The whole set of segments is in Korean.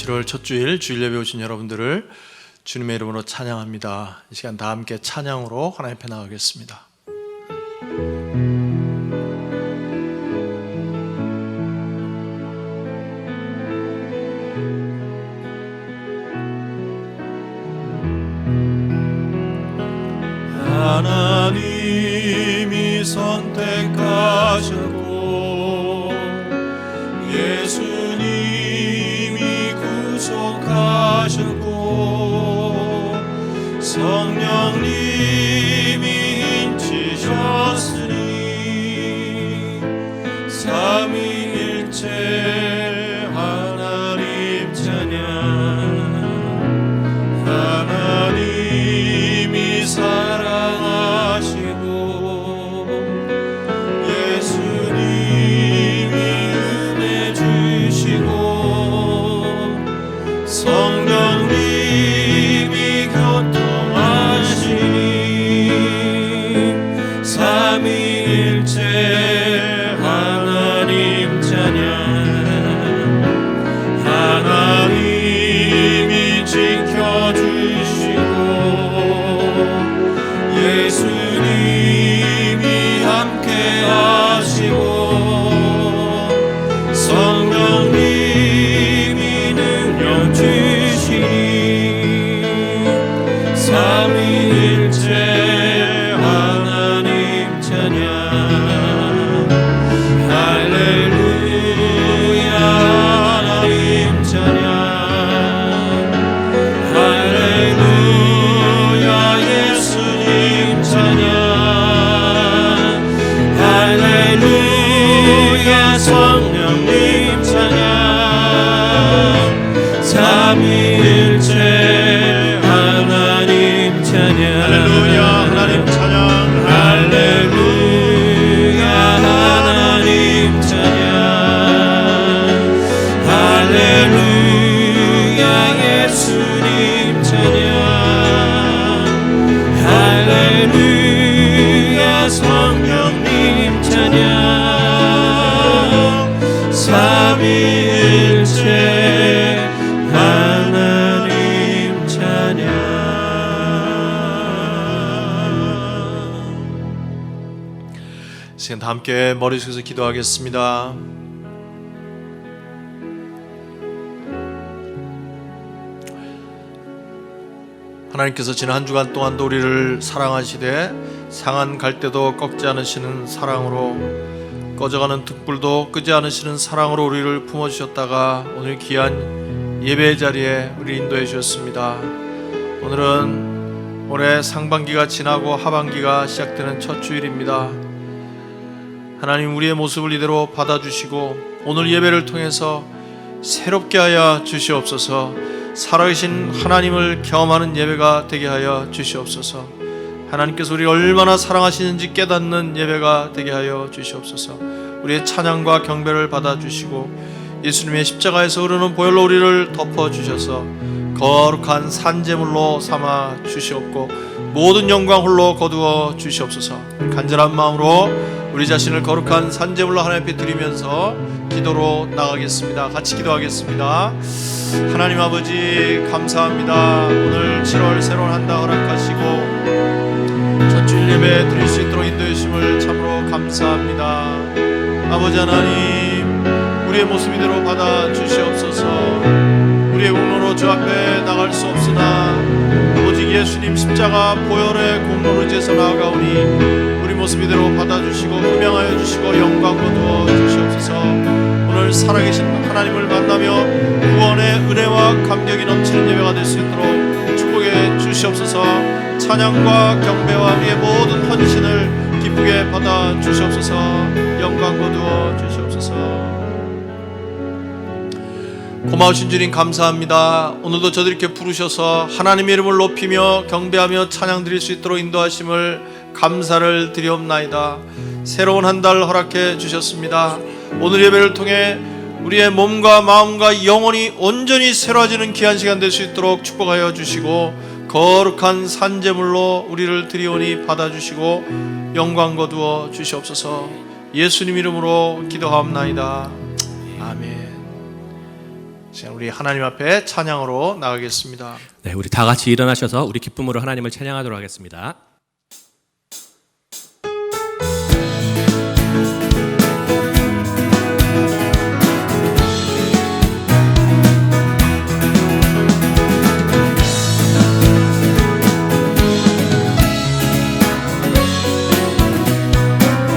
7월 첫 주일 예배 오신 여러분들을 주님의 이름으로 찬양합니다. 이 시간 다 함께 찬양으로 하나님 앞에 나가겠습니다. 하나님이 선택하셨고 예수님이 구속하셨고 성령님이 인치셨으니 삼위일체 하나님 찬양. 하나님이 사랑하시고 예수님이 은혜 주시고 성령님이 교통하시니 삼위일체 하나님 찬양. 하나님이 지켜주시고 예수님이 함께하시고 성령님이 능력 주시니 삼위일체 하나님 찬양. 할렐루야 하나님 찬양. 할렐루야 예수님 찬양. 할렐루야 성령님 찬양. 삼위일체 하나님 찬양. 할렐루야 하나님 찬양. 할렐루야 하나님 찬양. 할렐루야 예수님 찬양. 할렐루야 성령님 찬양. 삼위일체 하나님 찬양. 시간 다 함께 머리 숙여서 기도하겠습니다. 하나님께서 지난 한 주간 동안도 우리를 사랑하시되 상한 갈대도 꺾지 않으시는 사랑으로 꺼져가는 등불도 끄지 않으시는 사랑으로 우리를 품어주셨다가 오늘 귀한 예배의 자리에 우리 인도해 주셨습니다. 오늘은 올해 상반기가 지나고 하반기가 시작되는 첫 주일입니다. 하나님, 우리의 모습을 이대로 받아주시고 오늘 예배를 통해서 새롭게 하여 주시옵소서. 살아계신 하나님을 경험하는 예배가 되게 하여 주시옵소서. 하나님께서 우리를 얼마나 사랑하시는지 깨닫는 예배가 되게 하여 주시옵소서. 우리의 찬양과 경배를 받아주시고 예수님의 십자가에서 흐르는 보혈로 우리를 덮어주셔서 거룩한 산제물로 삼아 주시옵고 모든 영광 홀로 거두어 주시옵소서. 간절한 마음으로 우리 자신을 거룩한 산제물로 하나님 앞에 드리면서 기도로 나가겠습니다. 같이 기도하겠습니다. 하나님 아버지 감사합니다. 오늘 7월 새로운 한 달 허락하시고 첫 주일 예배 드릴 수 있도록 인도해 주심을 참으로 감사합니다. 아버지 하나님, 우리의 모습 이대로 받아 주시옵소서. 우리의 공로로 주 앞에 나갈 수 없으나 오직 예수님 십자가 보혈의 공로로 의지해서 나아가오니 우리 모습 이대로 받아주시고 음양하여 주시고 영광 거두어 주시옵소서. 오늘 살아계신 하나님을 만나며 구원의 은혜와 감격이 넘치는 예배가 될 수 있도록 축복해 주시옵소서. 찬양과 경배와 우리의 모든 헌신을 기쁘게 받아 주시옵소서. 영광 거두어 주시옵소서. 고마우신 주님 감사합니다. 오늘도 저들 이렇게 부르셔서 하나님의 이름을 높이며 경배하며 찬양 드릴 수 있도록 인도하심을 감사를 드리옵나이다. 새로운 한 달 허락해 주셨습니다. 오늘 예배를 통해 우리의 몸과 마음과 영혼이 온전히 새로워지는 귀한 시간 될 수 있도록 축복하여 주시고 거룩한 산제물로 우리를 드리오니 받아주시고 영광 거두어 주시옵소서. 예수님 이름으로 기도하옵나이다. 아멘. 지금 우리 하나님 앞에 찬양으로 나가겠습니다. 네, 우리 다 같이 일어나셔서 우리 기쁨으로 하나님을 찬양하도록 하겠습니다.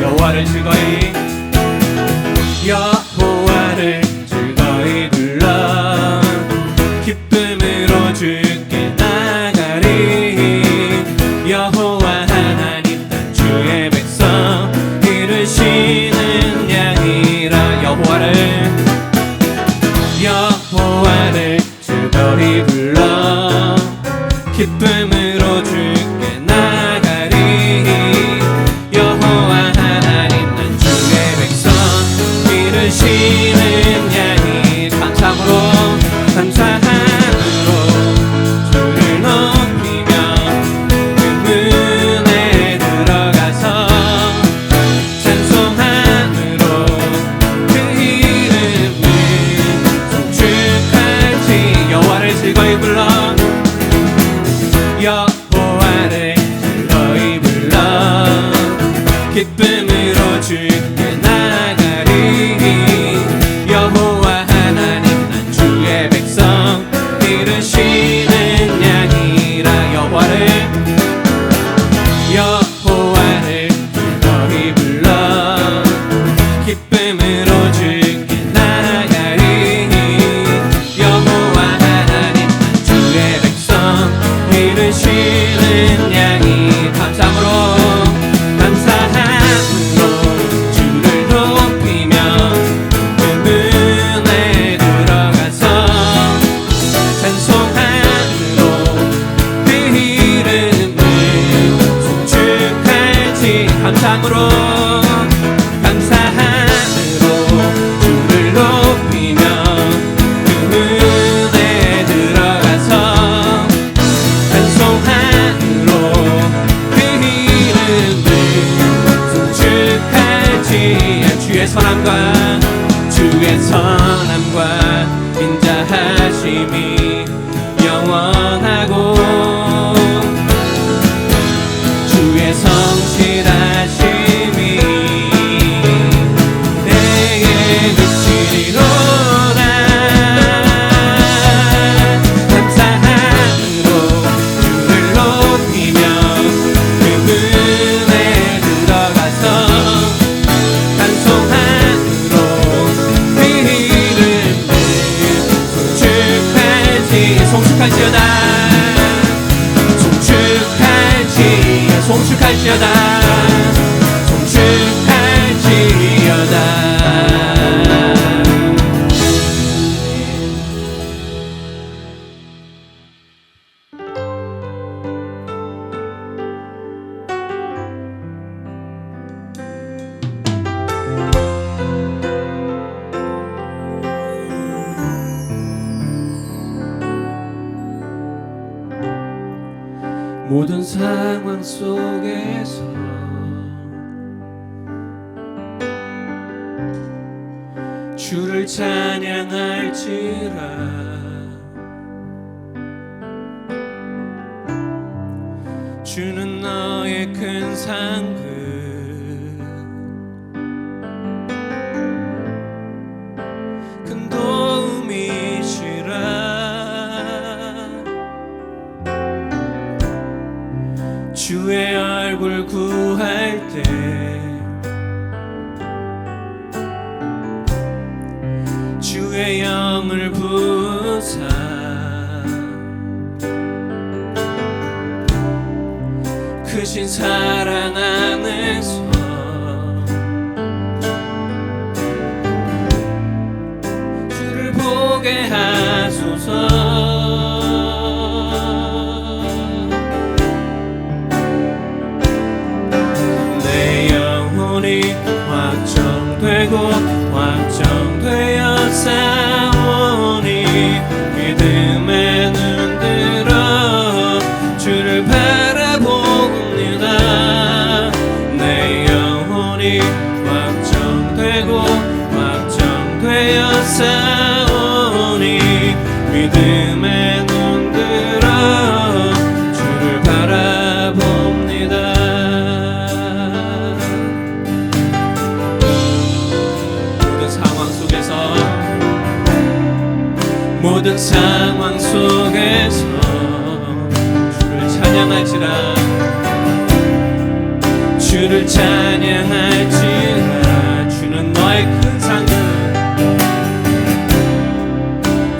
여호와를 즐거이 여호와를 즐거이 불러 기쁨으로 주께 나가리 여호와 하나님 주의 백성 이루시는 양이라 여호와를 즐거이 불러 기쁨으로 주께 나가리 여호와 하나님 난 주의 백성 이루시는 양이 감사함으로 주를 높이며 그 문에 들어가서 찬송함으로 그 이름을 송축할지 여호와를 즐거이 불러 여호와를 즐거이 불러 기쁨으로 주께 나가리 여호와 하나님 난 주의 백성 이루시는 양이라 여호와를 즐거이 불러 기쁨으로 주께 나가리 여호와 하나님 난 주의 백성 이루시는 양이 감사함으로 주를 높이며 그 문에 들어가서 찬송함으로 그 이름을 송축할지 감사함으로 주를 높이며 그 문에 들어가서 찬송함으로 그 이름을 송축할지 주의 선함과 인자하심이 영원하고 주의 성실하심이 내게 미치리로다 감사함으로 주를 높이며 그 문에 들어가서 찬송함으로 그 이름을 송축할지어다 모든 상황 속에서 주를 찬양할지라 주는 너의 큰 상급 큰 도움이시라 주의 얼굴 구할 때 주의 영을 부사 크신 사랑 안에서 주를 보게 하소서 확정되어 싸우니 믿음에 눈들어 주를 바라봅니다. 내 영혼이 확정되어 싸우니 모든 상황 속에서 주를 찬양할지라 주를 찬양할지라 주는 너의 큰 상급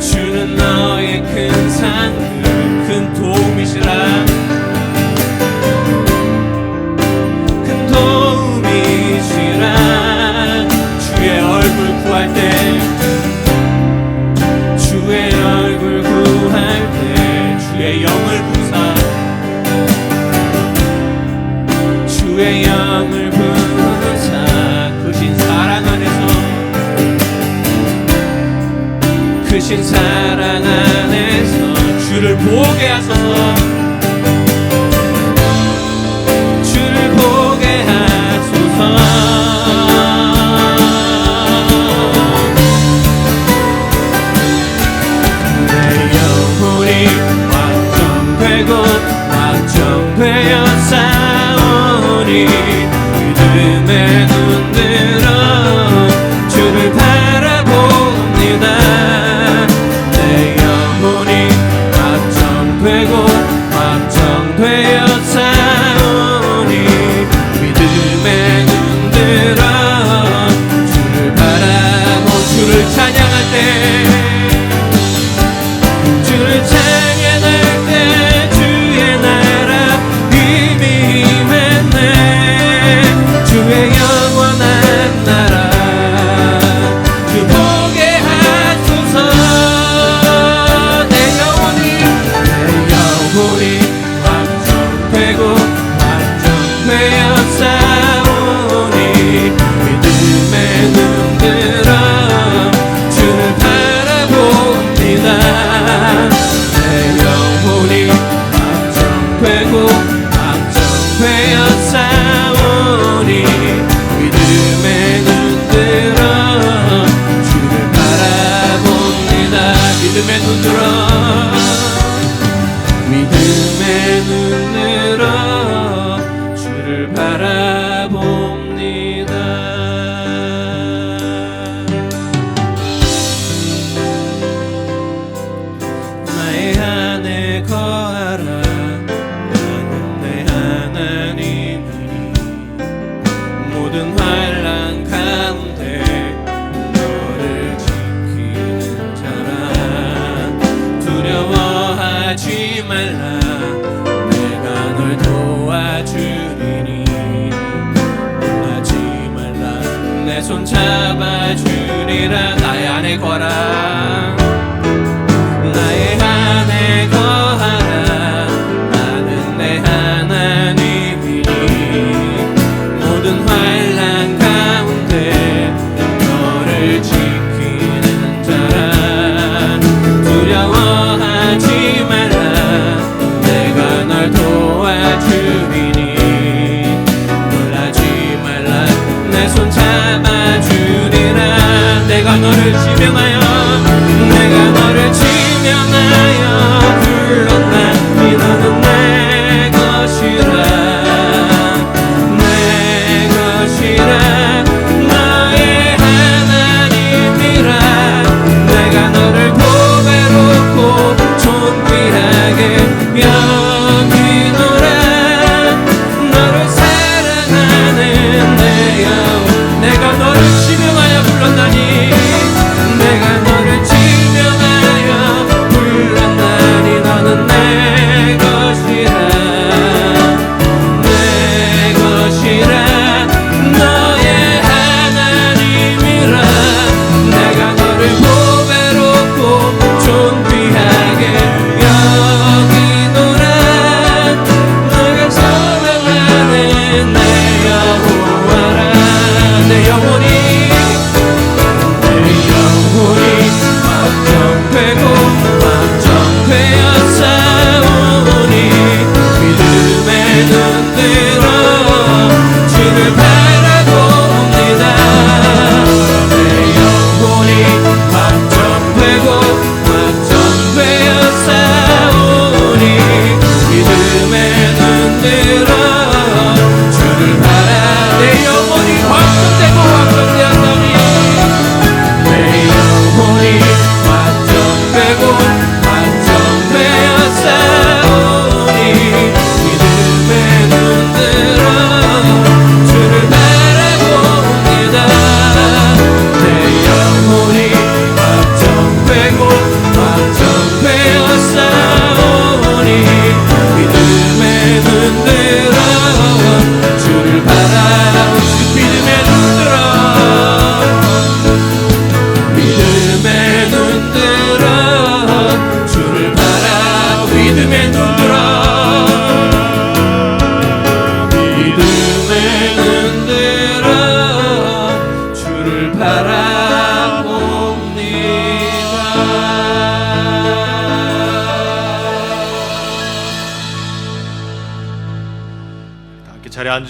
주는 너의 큰 상급 큰 도움이시라 큰 도움이시라 주의 얼굴 구할 때 주의 얼굴 구할 때 주의 영을 부사 주의 영을 부사 크신 사랑 안에서 크신 사랑 안에서 주를 보게 하소서 주를 보게 하소서 확정되어 싸우니 믿음에 눈들어 주를 바라봅니다 내 영혼이 확정되어 싸우니 믿음에 눈들어 주를 바라보 주를 찬양할 때 주를 찬양할 때 주의 나라 힘이 임했네 주의 영원한 나라 주 보게 하소서 내 영혼이 확정되어 싸우니 믿음에 눈들어 주를 바라봅니다 내 영혼이 확정되어 싸우니 믿음에 눈들어 주를 바라봅니다 믿음에 눈들어 주를 바라봅니다 나의 안에 거하라 나는 내 하나님이니 모든 환난 가운데 너를 지키는 자라 두려워하지 말라 내가 널 도와주리니 놀라지 말라 내 손 잡아주리라 나의 안에 거하라 나의 안에 거하라 나는 내 하나님이니 모든 환난 가운데 너를 지키는 자라 두려워하지 말라 내가 널 도와주리니 놀라지 말라 내 손 잡아주리라 내가 너를 지명하여 불렀나니 너는 내 것이라 너의 하나님이라 내가 너를 보배롭고 존귀하게 여기노라 너를 사랑하는 내 영 내가 너를 지명하여 불렀나니 내가 너를 지명하여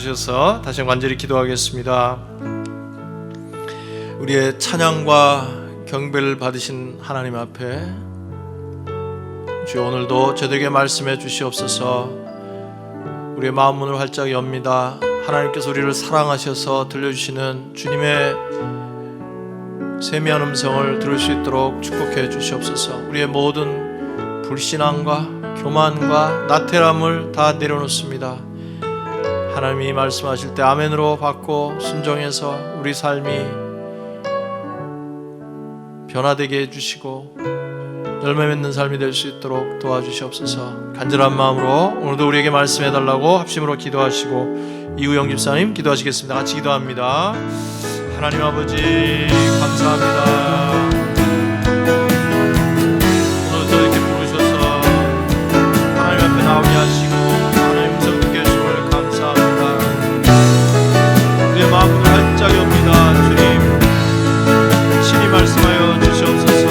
주셔서 다시 한번 간절히 기도하겠습니다. 우리의 찬양과 경배를 받으신 하나님 앞에 주여 오늘도 저들에게 말씀해 주시옵소서. 우리의 마음 문을 활짝 엽니다. 하나님께서 우리를 사랑하셔서 들려주시는 주님의 세미한 음성을 들을 수 있도록 축복해 주시옵소서. 우리의 모든 불신앙과 교만과 나태함을 다 내려놓습니다. 하나님이 말씀하실 때 아멘으로 받고 순종해서 우리 삶이 변화되게 해주시고 열매 맺는 삶이 될 수 있도록 도와주시옵소서. 간절한 마음으로 오늘도 우리에게 말씀해달라고 합심으로 기도하시고 이우영 집사님 기도하시겠습니다. 같이 기도합니다. 하나님 아버지 감사합니다. 오늘 또 이렇게 부르셔서 하나님 앞에 나오게 하시고 하나님 음성 듣게 해주심을 감사합니다. 우리의 마음을 활짝 엽니다. 주님 친히 말씀하여 주시옵소서.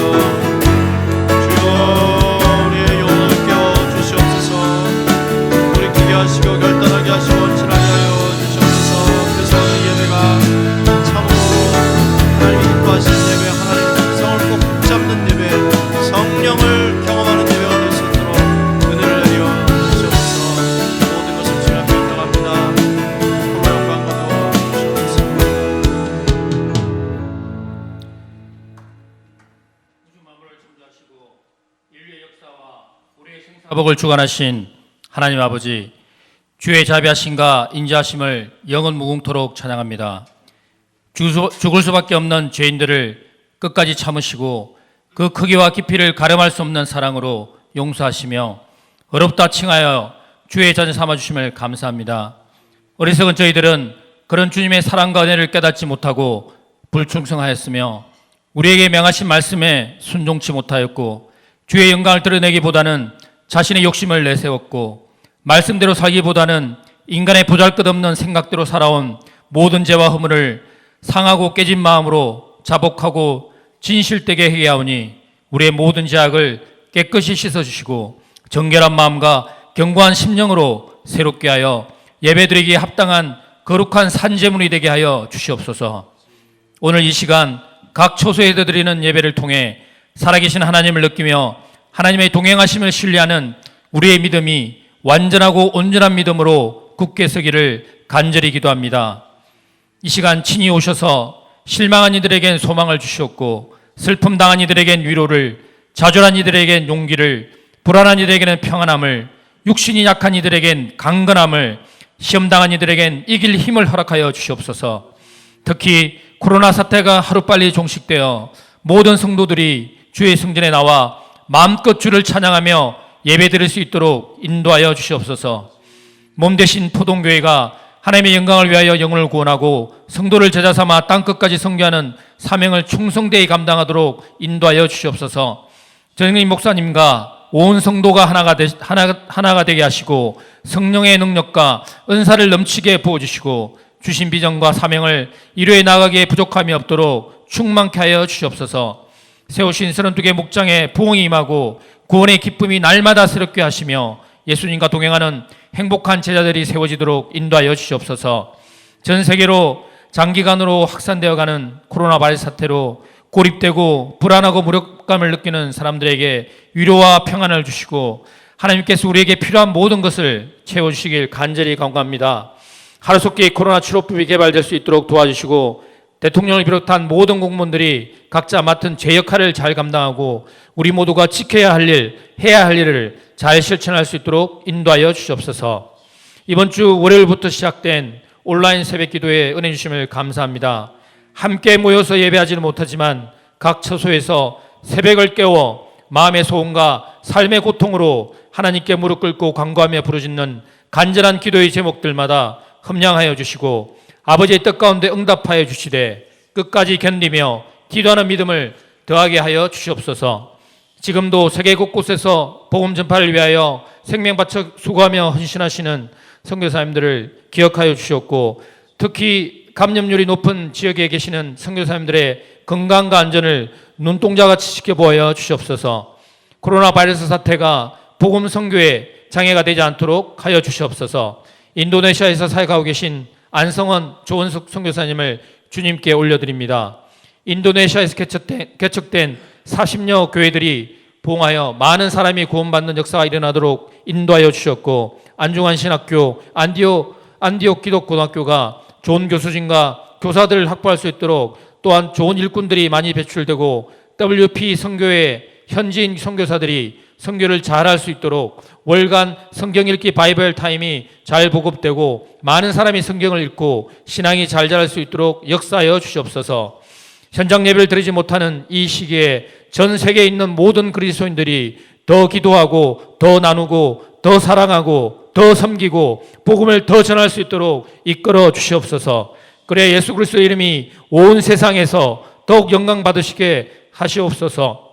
주여 우리의 영혼을 깨워주시옵소서. 돌이키게 하시고 결단하게 하시고 원천하게 하여 주시옵소서. 그래서 오늘 예배가 참으로 하나님이 기뻐하시는 예배, 하나님의 음성을 꼭 붙잡는 예배, 성령을 경험하는 예배가 될 수 있도록 은혜를 내려 주시옵소서. 모든 것을 주님 앞에 나갑니다. 홀로 영광과 주시옵소서. 사복을 주관하신 하나님 아버지, 주의 자비하심과 인자하심을 영원 무궁토록 찬양합니다. 죽을 수밖에 없는 죄인들을 끝까지 참으시고 그 크기와 깊이를 가늠할 수 없는 사랑으로 용서하시며 어렵다 칭하여 주의 자녀 삼아주심을 감사합니다. 어리석은 저희들은 그런 주님의 사랑과 은혜를 깨닫지 못하고 불충성하였으며 우리에게 명하신 말씀에 순종치 못하였고 주의 영광을 드러내기보다는 자신의 욕심을 내세웠고 말씀대로 살기보다는 인간의 보잘것없는 생각대로 살아온 모든 죄와 허물을 상하고 깨진 마음으로 자복하고 진실되게 회개하오니 우리의 모든 죄악을 깨끗이 씻어주시고 정결한 마음과 견고한 심령으로 새롭게 하여 예배드리기에 합당한 거룩한 산제물이 되게 하여 주시옵소서. 오늘 이 시간 각 초소에 드리는 예배를 통해 살아계신 하나님을 느끼며 하나님의 동행하심을 신뢰하는 우리의 믿음이 완전하고 온전한 믿음으로 굳게 서기를 간절히 기도합니다. 이 시간 친히 오셔서 실망한 이들에겐 소망을 주시옵고 슬픔 당한 이들에겐 위로를, 좌절한 이들에겐 용기를, 불안한 이들에게는 평안함을, 육신이 약한 이들에겐 강건함을, 시험당한 이들에겐 이길 힘을 허락하여 주시옵소서. 특히 코로나 사태가 하루빨리 종식되어 모든 성도들이 주의 성전에 나와 마음껏 주를 찬양하며 예배드릴 수 있도록 인도하여 주시옵소서. 몸 대신 포동교회가 하나님의 영광을 위하여 영혼을 구원하고 성도를 제자 삼아 땅끝까지 선교하는 사명을 충성되이 감당하도록 인도하여 주시옵소서. 전영님 목사님과 온 성도가 하나가 되게 하시고 성령의 능력과 은사를 넘치게 부어주시고 주신 비전과 사명을 이루어 나가기에 부족함이 없도록 충만케 하여 주시옵소서. 세우신 32개 목장에 부흥이 임하고 구원의 기쁨이 날마다 새롭게 하시며 예수님과 동행하는 행복한 제자들이 세워지도록 인도하여 주시옵소서. 전 세계로 장기간으로 확산되어가는 코로나 바이러스 사태로 고립되고 불안하고 무력감을 느끼는 사람들에게 위로와 평안을 주시고 하나님께서 우리에게 필요한 모든 것을 채워주시길 간절히 간구합니다. 하루속히 코로나 치료법이 개발될 수 있도록 도와주시고 대통령을 비롯한 모든 공무원들이 각자 맡은 제 역할을 잘 감당하고 우리 모두가 지켜야 할 일, 해야 할 일을 잘 실천할 수 있도록 인도하여 주시옵소서. 이번 주 월요일부터 시작된 온라인 새벽 기도에 은혜 주심을 감사합니다. 함께 모여서 예배하지는 못하지만 각 처소에서 새벽을 깨워 마음의 소원과 삶의 고통으로 하나님께 무릎 꿇고 간구하며 부르짖는 간절한 기도의 제목들마다 흠량하여 주시고 아버지의 뜻 가운데 응답하여 주시되 끝까지 견디며 기도하는 믿음을 더하게 하여 주시옵소서. 지금도 세계 곳곳에서 복음 전파를 위하여 생명 바쳐 수고하며 헌신하시는 선교사님들을 기억하여 주시옵고 특히 감염률이 높은 지역에 계시는 선교사님들의 건강과 안전을 눈동자같이 지켜보아 주시옵소서. 코로나 바이러스 사태가 복음 선교에 장애가 되지 않도록 하여 주시옵소서. 인도네시아에서 사역하고 계신 안성원 조원숙 선교사님을 주님께 올려드립니다. 인도네시아에서 개척된 40여 교회들이 부흥하여 많은 사람이 구원받는 역사가 일어나도록 인도하여 주셨고, 안중환 신학교, 안디옥 기독고등학교가 좋은 교수진과 교사들을 확보할 수 있도록, 또한 좋은 일꾼들이 많이 배출되고 WP 선교회 현지인 선교사들이 선교를 잘할 수 있도록 월간 성경 읽기 바이블 타임이 잘 보급되고 많은 사람이 성경을 읽고 신앙이 잘 자랄 수 있도록 역사하여 주시옵소서. 현장 예배를 드리지 못하는 이 시기에 전 세계에 있는 모든 그리스도인들이 더 기도하고 더 나누고 더 사랑하고 더 섬기고 복음을 더 전할 수 있도록 이끌어 주시옵소서. 그래 예수 그리스도의 이름이 온 세상에서 더욱 영광 받으시게 하시옵소서.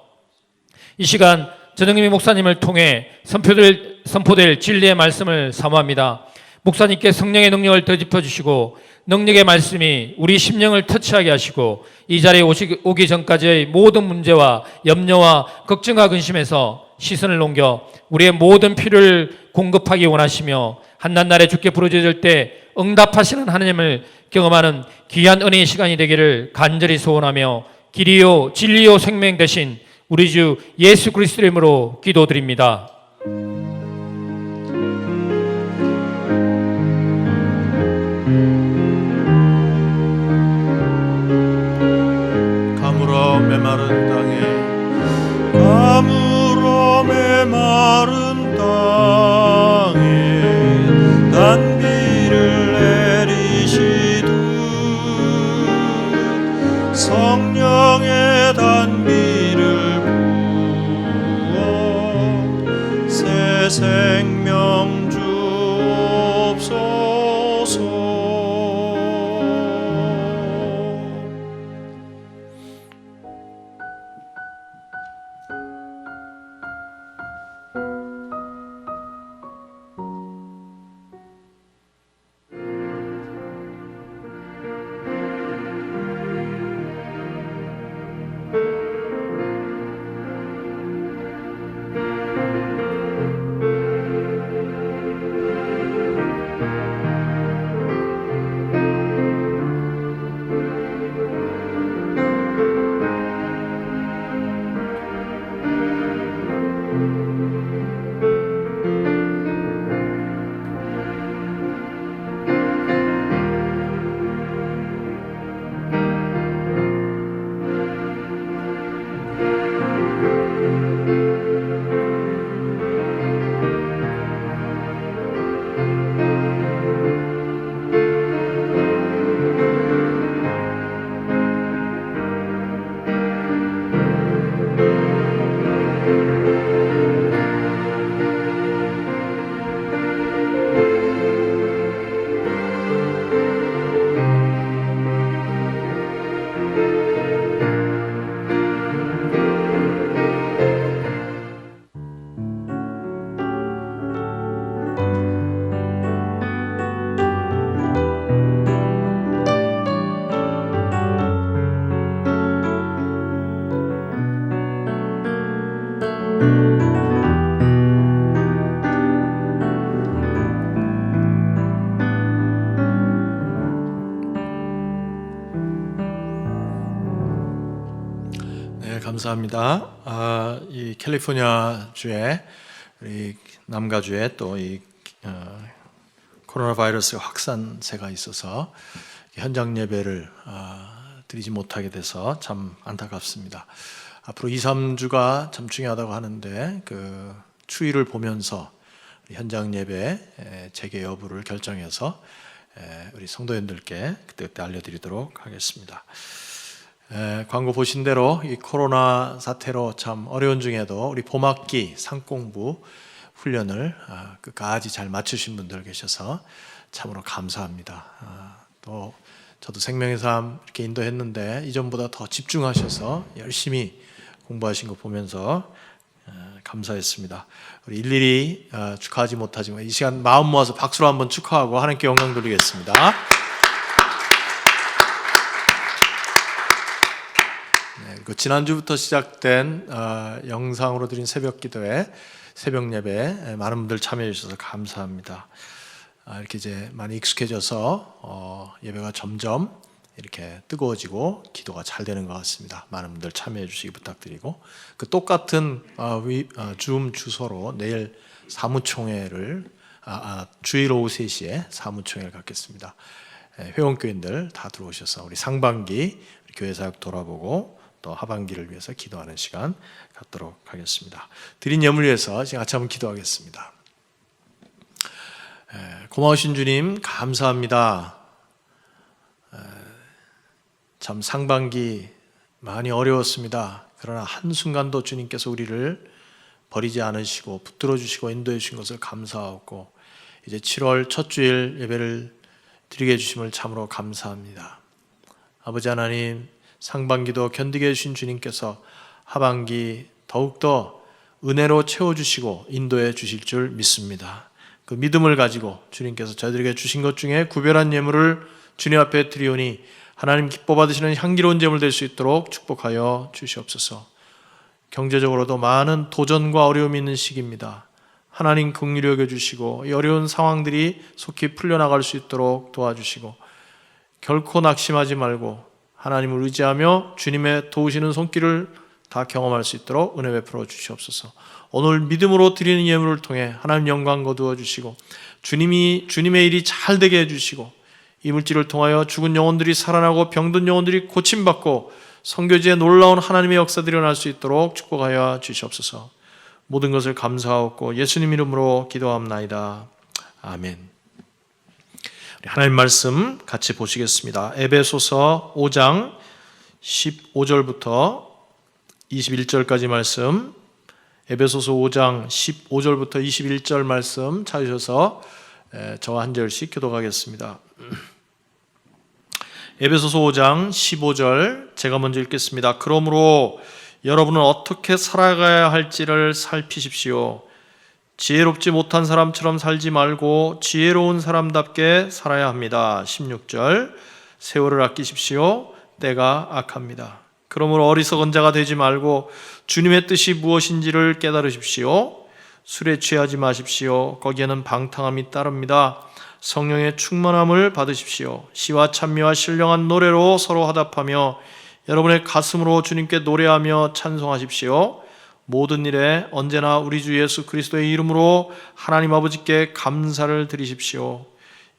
이 시간 전영미 목사님을 통해 선포될 진리의 말씀을 사모합니다. 목사님께 성령의 능력을 더 짚어주시고 능력의 말씀이 우리 심령을 터치하게 하시고 이 자리에 오기 전까지의 모든 문제와 염려와 걱정과 근심에서 시선을 옮겨 우리의 모든 필요를 공급하기 원하시며 한낱날에 주께 부르짖을 때 응답하시는 하나님을 경험하는 귀한 은혜의 시간이 되기를 간절히 소원하며 길이요 진리요 생명 되신 우리 주 예수 그리스도의 이름으로 기도드립니다. 가물어 메마른 땅에 단비를 내리시듯 성령의 단비를 부어 새 생명 주옵소서. 감사합니다. 이 캘리포니아 주에 우리 남가주에 또 이 코로나 바이러스 확산세가 있어서 현장 예배를 드리지 못하게 돼서 참 안타깝습니다. 앞으로 2, 3주가 참 중요하다고 하는데 그 추이를 보면서 현장 예배 재개 여부를 결정해서 우리 성도님들께 그때 알려드리도록 하겠습니다. 광고 보신 대로 이 코로나 사태로 참 어려운 중에도 우리 봄학기 상공부 훈련을 끝까지 잘 마치신 분들 계셔서 참으로 감사합니다. 또 저도 생명의 삶 이렇게 인도했는데 이전보다 더 집중하셔서 열심히 공부하신 거 보면서 감사했습니다. 우리 일일이 축하하지 못하지만 이 시간 마음 모아서 박수로 한번 축하하고 하나님께 영광 돌리겠습니다. 그 지난주부터 시작된 영상으로 드린 새벽 기도회, 새벽 예배 많은 분들 참여해 주셔서 감사합니다. 이렇게 이제 많이 익숙해져서 예배가 점점 이렇게 뜨거워지고 기도가 잘 되는 것 같습니다. 많은 분들 참여해 주시기 부탁드리고, 그 똑같은 줌 주소로 내일 사무총회를 주일 오후 3시에 사무총회를 갖겠습니다. 회원교인들 다 들어오셔서 우리 상반기 우리 교회 사역 돌아보고 또 하반기를 위해서 기도하는 시간 갖도록 하겠습니다. 드린 예물 위해서 지금 같이 한번 기도하겠습니다. 고마우신 주님 감사합니다. 참 상반기 많이 어려웠습니다. 그러나 한순간도 주님께서 우리를 버리지 않으시고 붙들어 주시고 인도해 주신 것을 감사하고, 이제 7월 첫 주일 예배를 드리게 해주심을 참으로 감사합니다. 아버지 하나님, 상반기도 견디게 해주신 주님께서 하반기 더욱더 은혜로 채워주시고 인도해 주실 줄 믿습니다. 그 믿음을 가지고 주님께서 저희들에게 주신 것 중에 구별한 예물을 주님 앞에 드리오니 하나님 기뻐 받으시는 향기로운 제물 될 수 있도록 축복하여 주시옵소서. 경제적으로도 많은 도전과 어려움이 있는 시기입니다. 하나님 긍휼히 여겨주시고 이 어려운 상황들이 속히 풀려나갈 수 있도록 도와주시고, 결코 낙심하지 말고 하나님을 의지하며 주님의 도우시는 손길을 다 경험할 수 있도록 은혜 베풀어 주시옵소서. 오늘 믿음으로 드리는 예물을 통해 하나님 영광 거두어 주시고 주님의 일이 잘 되게 해주시고, 이 물질을 통하여 죽은 영혼들이 살아나고 병든 영혼들이 고침받고 선교지에 놀라운 하나님의 역사들이 일어날 수 있도록 축복하여 주시옵소서. 모든 것을 감사하고 예수님 이름으로 기도합나이다. 아멘. 하나님 말씀 같이 보시겠습니다. 에베소서 5장 15절부터 21절까지 말씀, 에베소서 5장 15절부터 21절 말씀 찾으셔서 저와 한 절씩 교독하겠습니다. 에베소서 5장 15절 제가 먼저 읽겠습니다. 그러므로 여러분은 어떻게 살아가야 할지를 살피십시오. 지혜롭지 못한 사람처럼 살지 말고 지혜로운 사람답게 살아야 합니다. 16절 세월을 아끼십시오. 때가 악합니다. 그러므로 어리석은 자가 되지 말고 주님의 뜻이 무엇인지를 깨달으십시오. 술에 취하지 마십시오. 거기에는 방탕함이 따릅니다. 성령의 충만함을 받으십시오. 시와 찬미와 신령한 노래로 서로 화답하며 여러분의 가슴으로 주님께 노래하며 찬송하십시오. 모든 일에 언제나 우리 주 예수 그리스도의 이름으로 하나님 아버지께 감사를 드리십시오.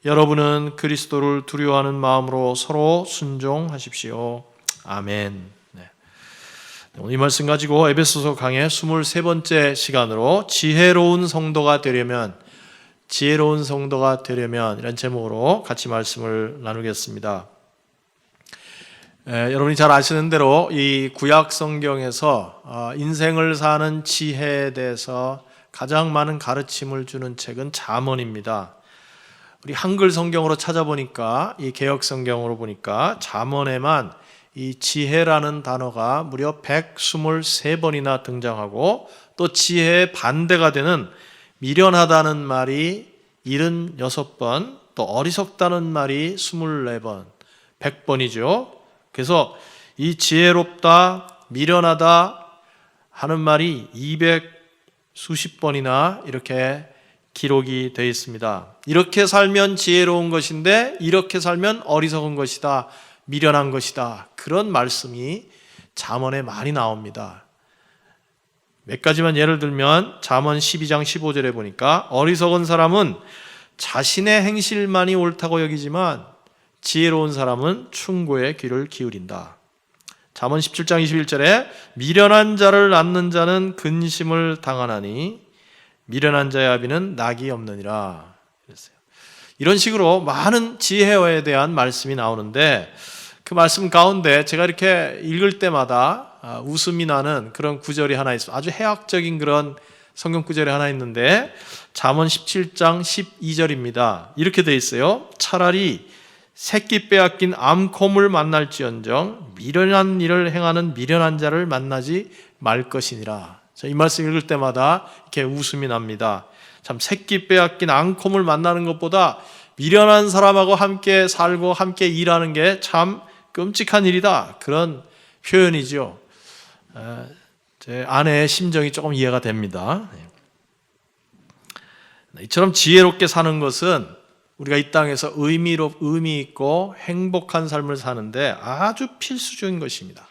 여러분은 그리스도를 두려워하는 마음으로 서로 순종하십시오. 아멘. 오늘 이 말씀 가지고 에베소서 강의 23번째 시간으로 지혜로운 성도가 되려면 이런 제목으로 같이 말씀을 나누겠습니다. 여러분이 잘 아시는 대로 이 구약 성경에서 인생을 사는 지혜에 대해서 가장 많은 가르침을 주는 책은 잠언입니다. 우리 한글 성경으로 찾아보니까, 이 개역 성경으로 보니까 잠언에만 이 지혜라는 단어가 무려 123번이나 등장하고, 또 지혜의 반대가 되는 미련하다는 말이 76번, 또 어리석다는 말이 24번, 100번이죠. 그래서 이 지혜롭다, 미련하다 하는 말이 200수십 번이나 이렇게 기록이 되어 있습니다. 이렇게 살면 지혜로운 것인데 이렇게 살면 어리석은 것이다, 미련한 것이다, 그런 말씀이 잠언에 많이 나옵니다. 몇 가지만 예를 들면 잠언 12장 15절에 보니까 어리석은 사람은 자신의 행실만이 옳다고 여기지만 지혜로운 사람은 충고에 귀를 기울인다. 잠언 17장 21절에 미련한 자를 낳는 자는 근심을 당하나니 미련한 자의 아비는 낙이 없느니라 그랬어요. 이런 식으로 많은 지혜에 대한 말씀이 나오는데, 그 말씀 가운데 제가 이렇게 읽을 때마다 웃음이 나는 그런 구절이 하나 있어요. 아주 해학적인 그런 성경 구절이 하나 있는데, 잠언 17장 12절입니다. 이렇게 돼 있어요. 차라리 새끼 빼앗긴 암곰을 만날지언정 미련한 일을 행하는 미련한 자를 만나지 말 것이니라. 이 말씀 읽을 때마다 이렇게 웃음이 납니다. 참, 새끼 빼앗긴 암곰을 만나는 것보다 미련한 사람하고 함께 살고 함께 일하는 게 참 끔찍한 일이다, 그런 표현이죠. 제 아내의 심정이 조금 이해가 됩니다. 이처럼 지혜롭게 사는 것은 우리가 이 땅에서 의미 있고 행복한 삶을 사는데 아주 필수적인 것입니다.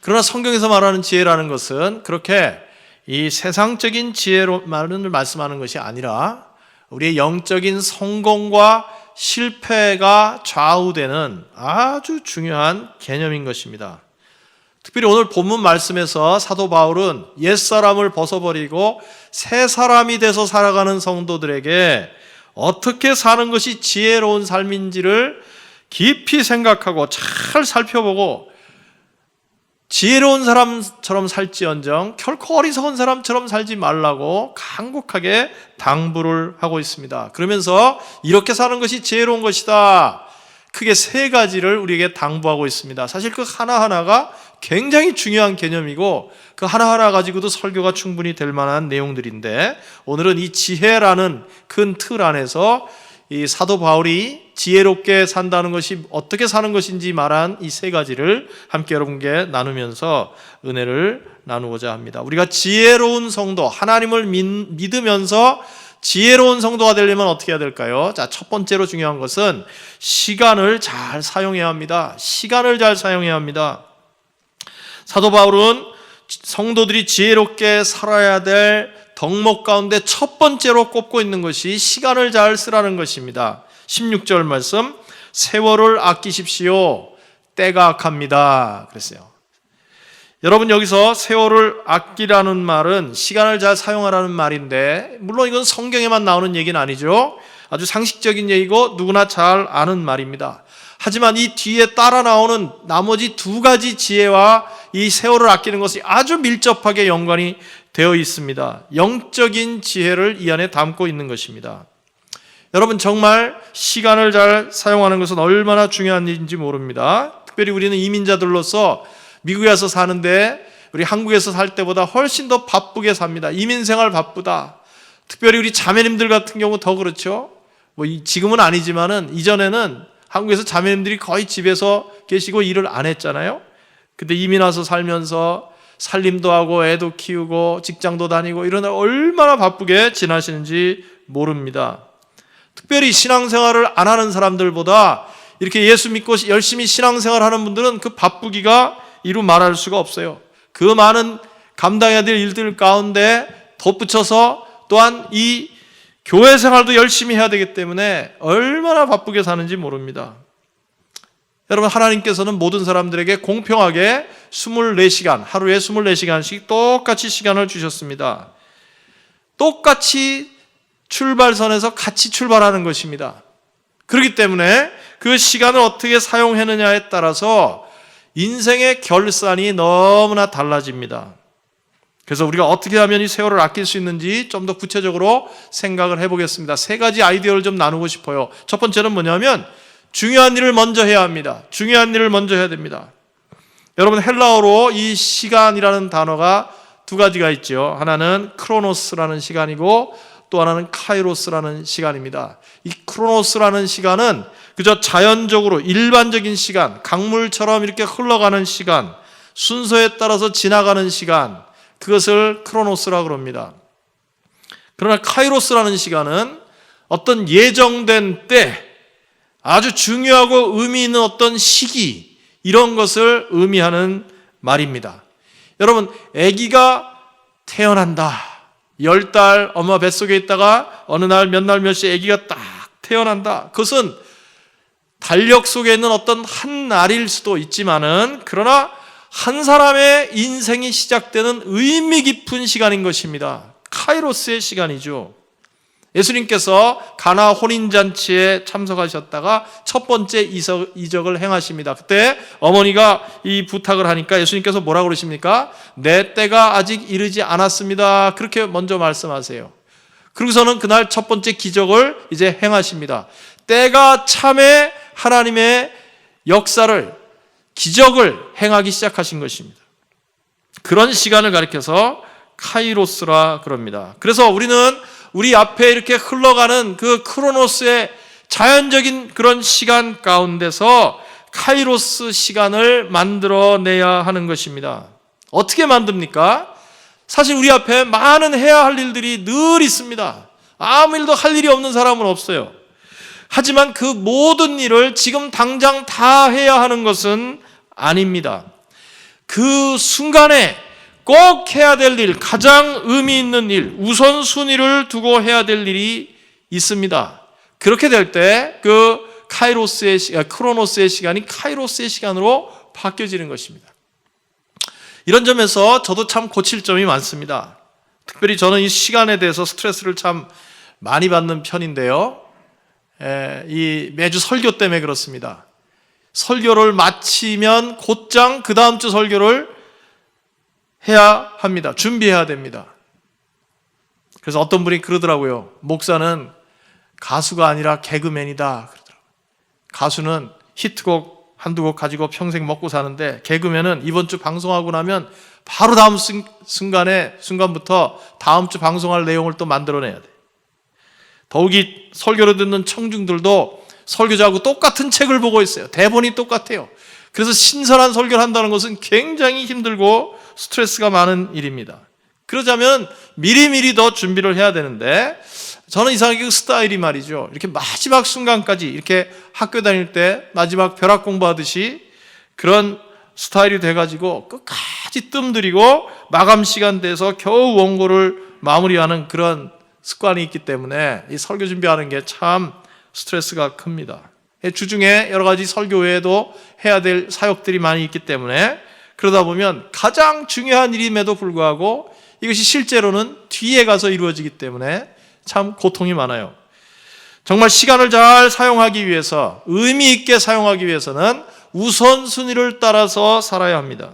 그러나 성경에서 말하는 지혜라는 것은 그렇게 이 세상적인 지혜로만을 말씀하는 것이 아니라 우리의 영적인 성공과 실패가 좌우되는 아주 중요한 개념인 것입니다. 특별히 오늘 본문 말씀에서 사도 바울은 옛사람을 벗어버리고 새 사람이 돼서 살아가는 성도들에게 어떻게 사는 것이 지혜로운 삶인지를 깊이 생각하고 잘 살펴보고 지혜로운 사람처럼 살지언정 결코 어리석은 사람처럼 살지 말라고 간곡하게 당부를 하고 있습니다. 그러면서 이렇게 사는 것이 지혜로운 것이다. 크게 세 가지를 우리에게 당부하고 있습니다. 사실 그 하나하나가 굉장히 중요한 개념이고 그 하나하나 가지고도 설교가 충분히 될 만한 내용들인데 오늘은 이 지혜라는 큰 틀 안에서 이 사도 바울이 지혜롭게 산다는 것이 어떻게 사는 것인지 말한 이 세 가지를 함께 여러분께 나누면서 은혜를 나누고자 합니다. 우리가 지혜로운 성도, 하나님을 믿으면서 지혜로운 성도가 되려면 어떻게 해야 될까요? 자, 첫 번째로 중요한 것은 시간을 잘 사용해야 합니다. 시간을 잘 사용해야 합니다. 사도 바울은 성도들이 지혜롭게 살아야 될 덕목 가운데 첫 번째로 꼽고 있는 것이 시간을 잘 쓰라는 것입니다. 16절 말씀, 세월을 아끼십시오. 때가 악합니다. 그랬어요. 여러분, 여기서 세월을 아끼라는 말은 시간을 잘 사용하라는 말인데 물론 이건 성경에만 나오는 얘기는 아니죠. 아주 상식적인 얘기고 누구나 잘 아는 말입니다. 하지만 이 뒤에 따라 나오는 나머지 두 가지 지혜와 이 세월을 아끼는 것이 아주 밀접하게 연관이 되어 있습니다. 영적인 지혜를 이 안에 담고 있는 것입니다. 여러분, 정말 시간을 잘 사용하는 것은 얼마나 중요한 일인지 모릅니다. 특별히 우리는 이민자들로서 미국에 와서 사는데 우리 한국에서 살 때보다 훨씬 더 바쁘게 삽니다. 이민생활 바쁘다. 특별히 우리 자매님들 같은 경우 더 그렇죠. 지금은 아니지만은 이전에는 한국에서 자매님들이 거의 집에서 계시고 일을 안 했잖아요. 근데 이민 와서 살면서 살림도 하고 애도 키우고 직장도 다니고 이러다 얼마나 바쁘게 지나시는지 모릅니다. 특별히 신앙생활을 안 하는 사람들보다 이렇게 예수 믿고 열심히 신앙생활 하는 분들은 그 바쁘기가 이루 말할 수가 없어요. 그 많은 감당해야 될 일들 가운데 덧붙여서 또한 이 교회 생활도 열심히 해야 되기 때문에 얼마나 바쁘게 사는지 모릅니다. 여러분, 하나님께서는 모든 사람들에게 공평하게 24시간, 하루에 24시간씩 똑같이 시간을 주셨습니다. 똑같이 출발선에서 같이 출발하는 것입니다. 그렇기 때문에 그 시간을 어떻게 사용했느냐에 따라서 인생의 결산이 너무나 달라집니다. 그래서 우리가 어떻게 하면 이 세월을 아낄 수 있는지 좀 더 구체적으로 생각을 해보겠습니다. 세 가지 아이디어를 좀 나누고 싶어요. 첫 번째는 뭐냐면 중요한 일을 먼저 해야 합니다. 중요한 일을 먼저 해야 됩니다. 여러분, 헬라어로 이 시간이라는 단어가 두 가지가 있죠. 하나는 크로노스라는 시간이고 또 하나는 카이로스라는 시간입니다. 이 크로노스라는 시간은 그저 자연적으로 일반적인 시간, 강물처럼 이렇게 흘러가는 시간, 순서에 따라서 지나가는 시간, 그것을 크로노스라고 합니다. 그러나 카이로스라는 시간은 어떤 예정된 때, 아주 중요하고 의미 있는 어떤 시기, 이런 것을 의미하는 말입니다. 여러분, 아기가 태어난다. 10달 엄마 뱃속에 있다가 어느 날 몇 날 몇 시에 아기가 딱 태어난다. 그것은 달력 속에 있는 어떤 한 날일 수도 있지만은 그러나 한 사람의 인생이 시작되는 의미 깊은 시간인 것입니다. 카이로스의 시간이죠. 예수님께서 가나 혼인잔치에 참석하셨다가 첫 번째 이적을 행하십니다. 그때 어머니가 이 부탁을 하니까 예수님께서 뭐라고 그러십니까? 내 때가 아직 이르지 않았습니다. 그렇게 먼저 말씀하세요. 그러고서는 그날 첫 번째 기적을 이제 행하십니다. 때가 참에 하나님의 역사를, 기적을 행하기 시작하신 것입니다. 그런 시간을 가리켜서 카이로스라 그럽니다. 그래서 우리는 우리 앞에 이렇게 흘러가는 그 크로노스의 자연적인 그런 시간 가운데서 카이로스 시간을 만들어내야 하는 것입니다. 어떻게 만듭니까? 사실 우리 앞에 많은 해야 할 일들이 늘 있습니다. 아무 일도 할 일이 없는 사람은 없어요. 하지만 그 모든 일을 지금 당장 다 해야 하는 것은 아닙니다. 그 순간에 꼭 해야 될 일, 가장 의미 있는 일, 우선순위를 두고 해야 될 일이 있습니다. 그렇게 될 때 그 카이로스의 시간, 크로노스의 시간이 카이로스의 시간으로 바뀌어지는 것입니다. 이런 점에서 저도 참 고칠 점이 많습니다. 특별히 저는 이 시간에 대해서 스트레스를 참 많이 받는 편인데요. 이 매주 설교 때문에 그렇습니다. 설교를 마치면 곧장 그 다음 주 설교를 해야 합니다. 준비해야 됩니다. 그래서 어떤 분이 그러더라고요. 목사는 가수가 아니라 개그맨이다 그러더라고요. 가수는 히트곡 한두 곡 가지고 평생 먹고 사는데 개그맨은 이번 주 방송하고 나면 바로 다음 순간부터 다음 주 방송할 내용을 또 만들어내야 돼. 더욱이 설교를 듣는 청중들도 설교자하고 똑같은 책을 보고 있어요. 대본이 똑같아요. 그래서 신선한 설교를 한다는 것은 굉장히 힘들고 스트레스가 많은 일입니다. 그러자면 미리미리 더 준비를 해야 되는데 저는 이상하게 그 스타일이 말이죠. 이렇게 마지막 순간까지 이렇게 학교 다닐 때 마지막 벼락 공부하듯이 그런 스타일이 돼가지고 끝까지 뜸들이고 마감 시간 돼서 겨우 원고를 마무리하는 그런 습관이 있기 때문에 이 설교 준비하는 게 참 스트레스가 큽니다. 주중에 여러 가지 설교 외에도 해야 될 사역들이 많이 있기 때문에 그러다 보면 가장 중요한 일임에도 불구하고 이것이 실제로는 뒤에 가서 이루어지기 때문에 참 고통이 많아요. 정말 시간을 잘 사용하기 위해서, 의미 있게 사용하기 위해서는 우선순위를 따라서 살아야 합니다.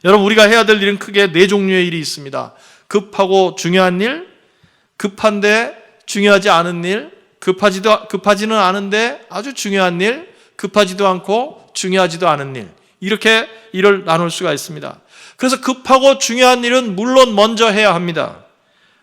여러분, 우리가 해야 될 일은 크게 네 종류의 일이 있습니다. 급하고 중요한 일, 급한데 중요하지 않은 일, 급하지는 않은데 아주 중요한 일, 급하지도 않고 중요하지도 않은 일, 이렇게 일을 나눌 수가 있습니다. 그래서 급하고 중요한 일은 물론 먼저 해야 합니다.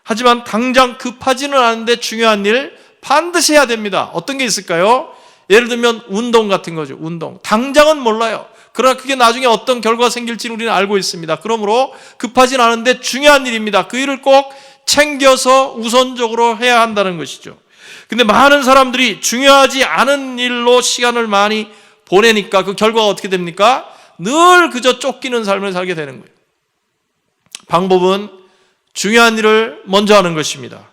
하지만 당장 급하지는 않은데 중요한 일 반드시 해야 됩니다. 어떤 게 있을까요? 예를 들면 운동 같은 거죠. 운동. 당장은 몰라요. 그러나 그게 나중에 어떤 결과가 생길지는 우리는 알고 있습니다. 그러므로 급하진 않은데 중요한 일입니다. 그 일을 꼭 챙겨서 우선적으로 해야 한다는 것이죠. 근데 많은 사람들이 중요하지 않은 일로 시간을 많이 보내니까 그 결과가 어떻게 됩니까? 늘 그저 쫓기는 삶을 살게 되는 거예요. 방법은 중요한 일을 먼저 하는 것입니다.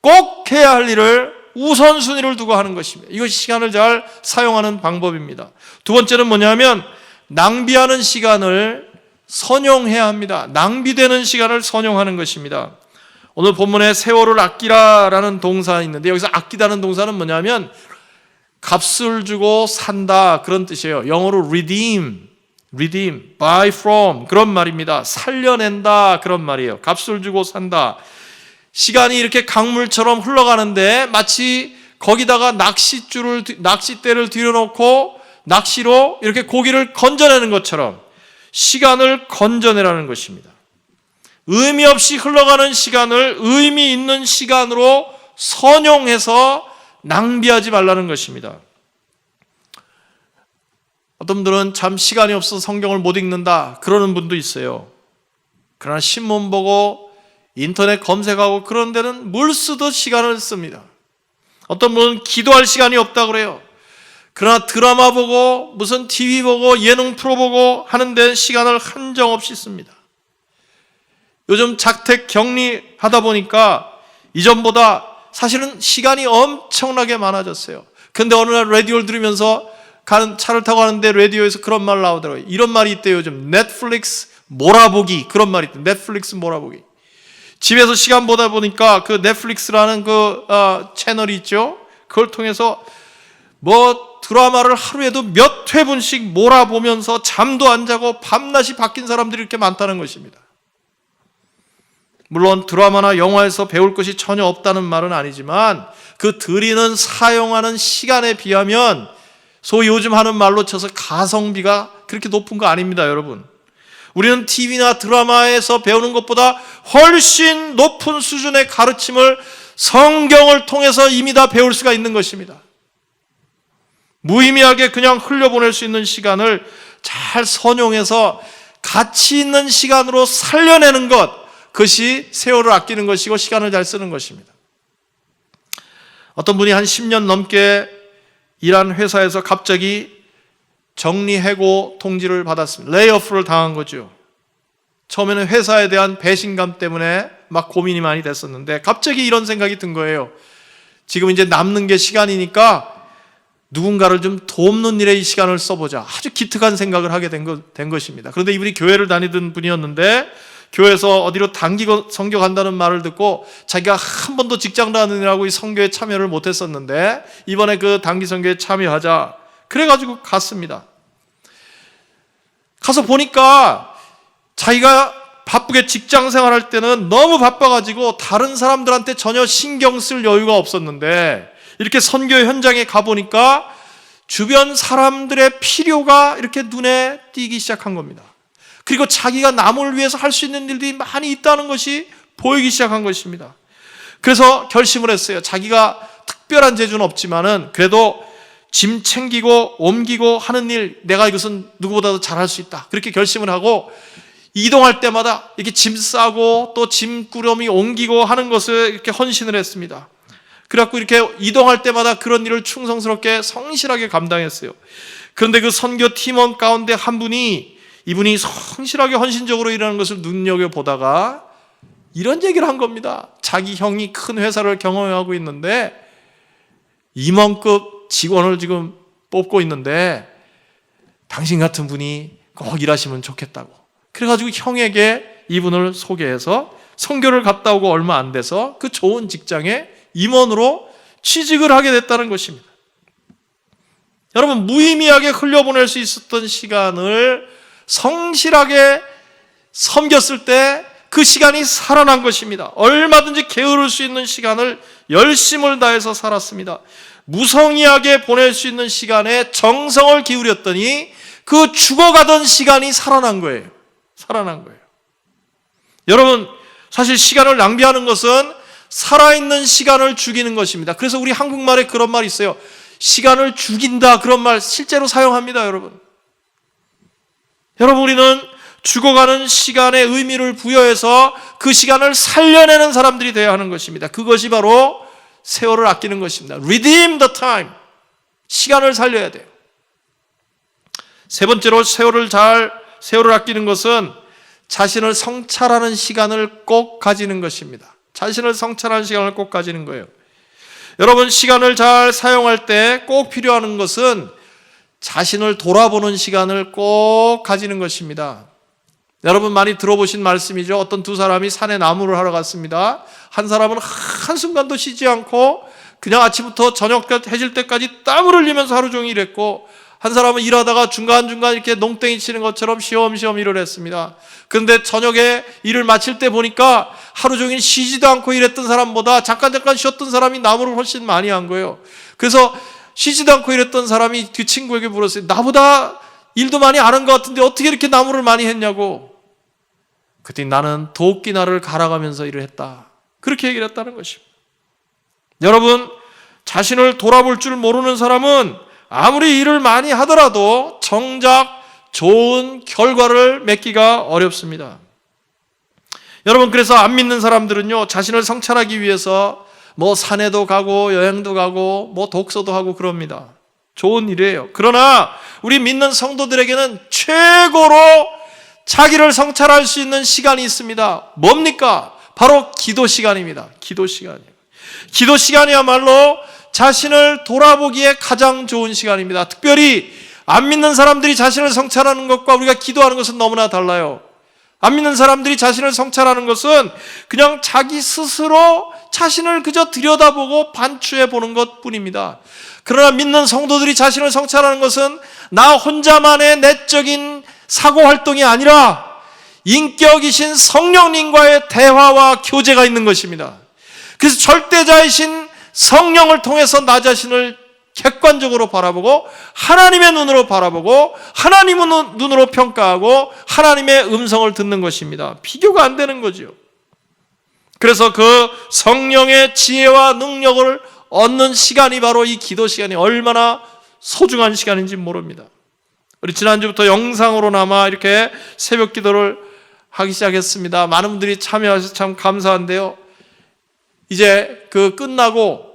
꼭 해야 할 일을 우선순위를 두고 하는 것입니다. 이것이 시간을 잘 사용하는 방법입니다. 두 번째는 뭐냐면 낭비하는 시간을 선용해야 합니다. 낭비되는 시간을 선용하는 것입니다. 오늘 본문에 세월을 아끼라라는 동사 있는데 여기서 아끼다는 동사는 뭐냐면 값을 주고 산다 그런 뜻이에요. 영어로 redeem, buy from 그런 말입니다. 살려낸다 그런 말이에요. 값을 주고 산다. 시간이 이렇게 강물처럼 흘러가는데 마치 거기다가 낚싯대를 들여놓고 낚시로 이렇게 고기를 건져내는 것처럼 시간을 건져내라는 것입니다. 의미 없이 흘러가는 시간을 의미 있는 시간으로 선용해서 낭비하지 말라는 것입니다. 어떤 분들은 참 시간이 없어서 성경을 못 읽는다 그러는 분도 있어요. 그러나 신문 보고 인터넷 검색하고 그런 데는 물 쓰듯 시간을 씁니다. 어떤 분은 기도할 시간이 없다 그래요. 그러나 드라마 보고 무슨 TV 보고 예능 프로 보고 하는 데 시간을 한정없이 씁니다. 요즘 자택 격리하다 보니까 이전보다 사실은 시간이 엄청나게 많아졌어요. 그런데 어느 날 라디오를 들으면서 차를 타고 가는데 라디오에서 그런 말 나오더라고요. 이런 말이 있대요. 요즘 넷플릭스 몰아보기 그런 말이 있대요. 넷플릭스 몰아보기. 집에서 시간 보다 보니까 그 넷플릭스라는 채널이 있죠. 그걸 통해서 드라마를 하루에도 몇 회분씩 몰아보면서 잠도 안 자고 밤낮이 바뀐 사람들이 이렇게 많다는 것입니다. 물론 드라마나 영화에서 배울 것이 전혀 없다는 말은 아니지만 그 들이는 사용하는 시간에 비하면 소위 요즘 하는 말로 쳐서 가성비가 그렇게 높은 거 아닙니다, 여러분. 우리는 TV나 드라마에서 배우는 것보다 훨씬 높은 수준의 가르침을 성경을 통해서 이미 다 배울 수가 있는 것입니다. 무의미하게 그냥 흘려보낼 수 있는 시간을 잘 선용해서 가치 있는 시간으로 살려내는 것, 그것이 세월을 아끼는 것이고 시간을 잘 쓰는 것입니다. 어떤 분이 한 10년 넘게 일한 회사에서 갑자기 정리해고 통지를 받았습니다. 레이오프를 당한 거죠. 처음에는 회사에 대한 배신감 때문에 막 고민이 많이 됐었는데 갑자기 이런 생각이 든 거예요. 지금 이제 남는 게 시간이니까 누군가를 좀 돕는 일에 이 시간을 써보자. 아주 기특한 생각을 하게 된 것입니다. 그런데 이분이 교회를 다니던 분이었는데 교회에서 어디로 단기 선교 간다는 말을 듣고 자기가 한 번도 직장 다니느라고 이 선교에 참여를 못했었는데 이번에 그 단기 선교에 참여하자. 그래가지고 갔습니다. 가서 보니까 자기가 바쁘게 직장 생활할 때는 너무 바빠가지고 다른 사람들한테 전혀 신경 쓸 여유가 없었는데 이렇게 선교 현장에 가보니까 주변 사람들의 필요가 이렇게 눈에 띄기 시작한 겁니다. 그리고 자기가 남을 위해서 할 수 있는 일들이 많이 있다는 것이 보이기 시작한 것입니다. 그래서 결심을 했어요. 자기가 특별한 재주는 없지만은 그래도 짐 챙기고 옮기고 하는 일, 내가 이것은 누구보다도 잘할 수 있다. 그렇게 결심을 하고 이동할 때마다 이렇게 짐 싸고 또 짐꾸러미 옮기고 하는 것을 이렇게 헌신을 했습니다. 그래갖고 이렇게 이동할 때마다 그런 일을 충성스럽게 성실하게 감당했어요. 그런데 그 선교 팀원 가운데 한 분이 이분이 성실하게 헌신적으로 일하는 것을 눈여겨보다가 이런 얘기를 한 겁니다. 자기 형이 큰 회사를 경영하고 있는데 임원급 직원을 지금 뽑고 있는데 당신 같은 분이 꼭 일하시면 좋겠다고. 그래가지고 형에게 이분을 소개해서 선교를 갔다 오고 얼마 안 돼서 그 좋은 직장에 임원으로 취직을 하게 됐다는 것입니다. 여러분, 무의미하게 흘려보낼 수 있었던 시간을 성실하게 섬겼을 때 그 시간이 살아난 것입니다. 얼마든지 게으를 수 있는 시간을 열심을 다해서 살았습니다. 무성의하게 보낼 수 있는 시간에 정성을 기울였더니 그 죽어가던 시간이 살아난 거예요. 살아난 거예요. 여러분, 사실 시간을 낭비하는 것은 살아있는 시간을 죽이는 것입니다. 그래서 우리 한국말에 그런 말이 있어요. 시간을 죽인다, 그런 말 실제로 사용합니다, 여러분. 여러분, 우리는 죽어가는 시간에 의미를 부여해서 그 시간을 살려내는 사람들이 되어야 하는 것입니다. 그것이 바로 세월을 아끼는 것입니다. Redeem the time. 시간을 살려야 돼요. 세 번째로 세월을 아끼는 것은 자신을 성찰하는 시간을 꼭 가지는 것입니다. 자신을 성찰하는 시간을 꼭 가지는 거예요. 여러분, 시간을 잘 사용할 때 꼭 필요한 것은 자신을 돌아보는 시간을 꼭 가지는 것입니다. 여러분, 많이 들어보신 말씀이죠. 어떤 두 사람이 산에 나무를 하러 갔습니다. 한 사람은 한순간도 쉬지 않고 그냥 아침부터 저녁 해질 때까지 땀을 흘리면서 하루 종일 일했고, 한 사람은 일하다가 중간중간 이렇게 농땡이 치는 것처럼 쉬엄쉬엄 일을 했습니다. 그런데 저녁에 일을 마칠 때 보니까 하루 종일 쉬지도 않고 일했던 사람보다 잠깐 쉬었던 사람이 나무를 훨씬 많이 한 거예요. 그래서 쉬지도 않고 일했던 사람이 그 친구에게 물었어요. 나보다 일도 많이 안 한 것 같은데 어떻게 이렇게 나무를 많이 했냐고. 그랬더니 나는 도끼날을 갈아가면서 일을 했다. 그렇게 얘기를 했다는 것입니다. 여러분, 자신을 돌아볼 줄 모르는 사람은 아무리 일을 많이 하더라도 정작 좋은 결과를 맺기가 어렵습니다. 여러분, 그래서 안 믿는 사람들은요, 자신을 성찰하기 위해서 뭐 산에도 가고 여행도 가고 뭐 독서도 하고 그럽니다. 좋은 일이에요. 그러나 우리 믿는 성도들에게는 최고로 자기를 성찰할 수 있는 시간이 있습니다. 뭡니까? 바로 기도 시간입니다. 기도 시간이에요. 기도 시간이야말로 자신을 돌아보기에 가장 좋은 시간입니다. 특별히 안 믿는 사람들이 자신을 성찰하는 것과 우리가 기도하는 것은 너무나 달라요. 안 믿는 사람들이 자신을 성찰하는 것은 그냥 자기 스스로 자신을 그저 들여다보고 반추해 보는 것뿐입니다. 그러나 믿는 성도들이 자신을 성찰하는 것은 나 혼자만의 내적인 사고 활동이 아니라 인격이신 성령님과의 대화와 교제가 있는 것입니다. 그래서 절대자이신 성령을 통해서 나 자신을 객관적으로 바라보고 하나님의 눈으로 바라보고 하나님의 눈으로 평가하고 하나님의 음성을 듣는 것입니다. 비교가 안 되는 거죠. 그래서 그 성령의 지혜와 능력을 얻는 시간이 바로 이 기도 시간이 얼마나 소중한 시간인지 모릅니다. 우리 지난주부터 영상으로나마 이렇게 새벽 기도를 하기 시작했습니다. 많은 분들이 참여하셔서 참 감사한데요. 이제 그 끝나고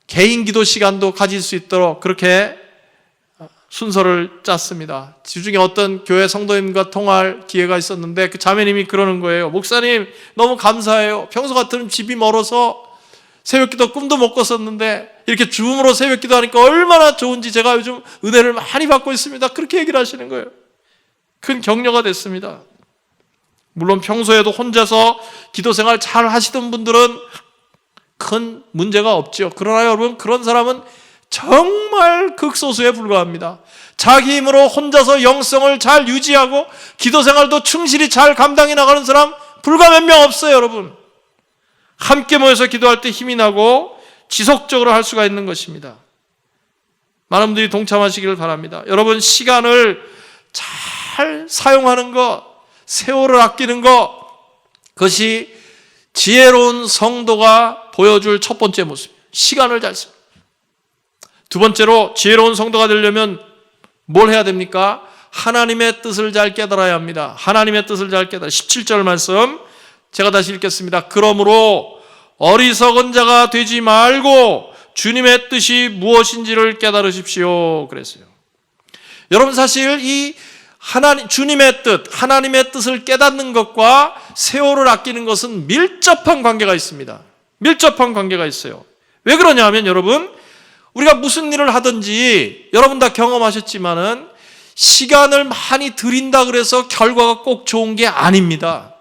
개인 기도 시간도 가질 수 있도록 그렇게 순서를 짰습니다. 주중에 어떤 교회 성도님과 통화할 기회가 있었는데 그 자매님이 그러는 거예요. 목사님 너무 감사해요. 평소 같으면 집이 멀어서 새벽기도 꿈도 못 꿨었는데 이렇게 줌으로 새벽기도 하니까 얼마나 좋은지 제가 요즘 은혜를 많이 받고 있습니다. 그렇게 얘기를 하시는 거예요. 큰 격려가 됐습니다. 물론 평소에도 혼자서 기도 생활 잘 하시던 분들은 큰 문제가 없죠. 그러나 여러분, 그런 사람은 정말 극소수에 불과합니다. 자기 힘으로 혼자서 영성을 잘 유지하고 기도 생활도 충실히 잘 감당해 나가는 사람 불과 몇 명 없어요, 여러분. 함께 모여서 기도할 때 힘이 나고 지속적으로 할 수가 있는 것입니다. 많은 분들이 동참하시기를 바랍니다. 여러분, 시간을 잘 사용하는 것, 세월을 아끼는 것, 그것이 지혜로운 성도가 보여줄 첫 번째 모습이에요. 시간을 잘 쓰는. 두 번째로 지혜로운 성도가 되려면 뭘 해야 됩니까? 하나님의 뜻을 잘 깨달아야 합니다. 하나님의 뜻을 잘 깨달아. 17절 말씀 제가 다시 읽겠습니다. 그러므로 어리석은 자가 되지 말고 주님의 뜻이 무엇인지를 깨달으십시오. 그랬어요. 여러분, 사실 이 주님의 뜻, 하나님의 뜻을 깨닫는 것과 세월을 아끼는 것은 밀접한 관계가 있습니다. 밀접한 관계가 있어요. 왜 그러냐 하면 여러분, 우리가 무슨 일을 하든지 여러분 다 경험하셨지만은 시간을 많이 들인다 그래서 결과가 꼭 좋은 게 아닙니다.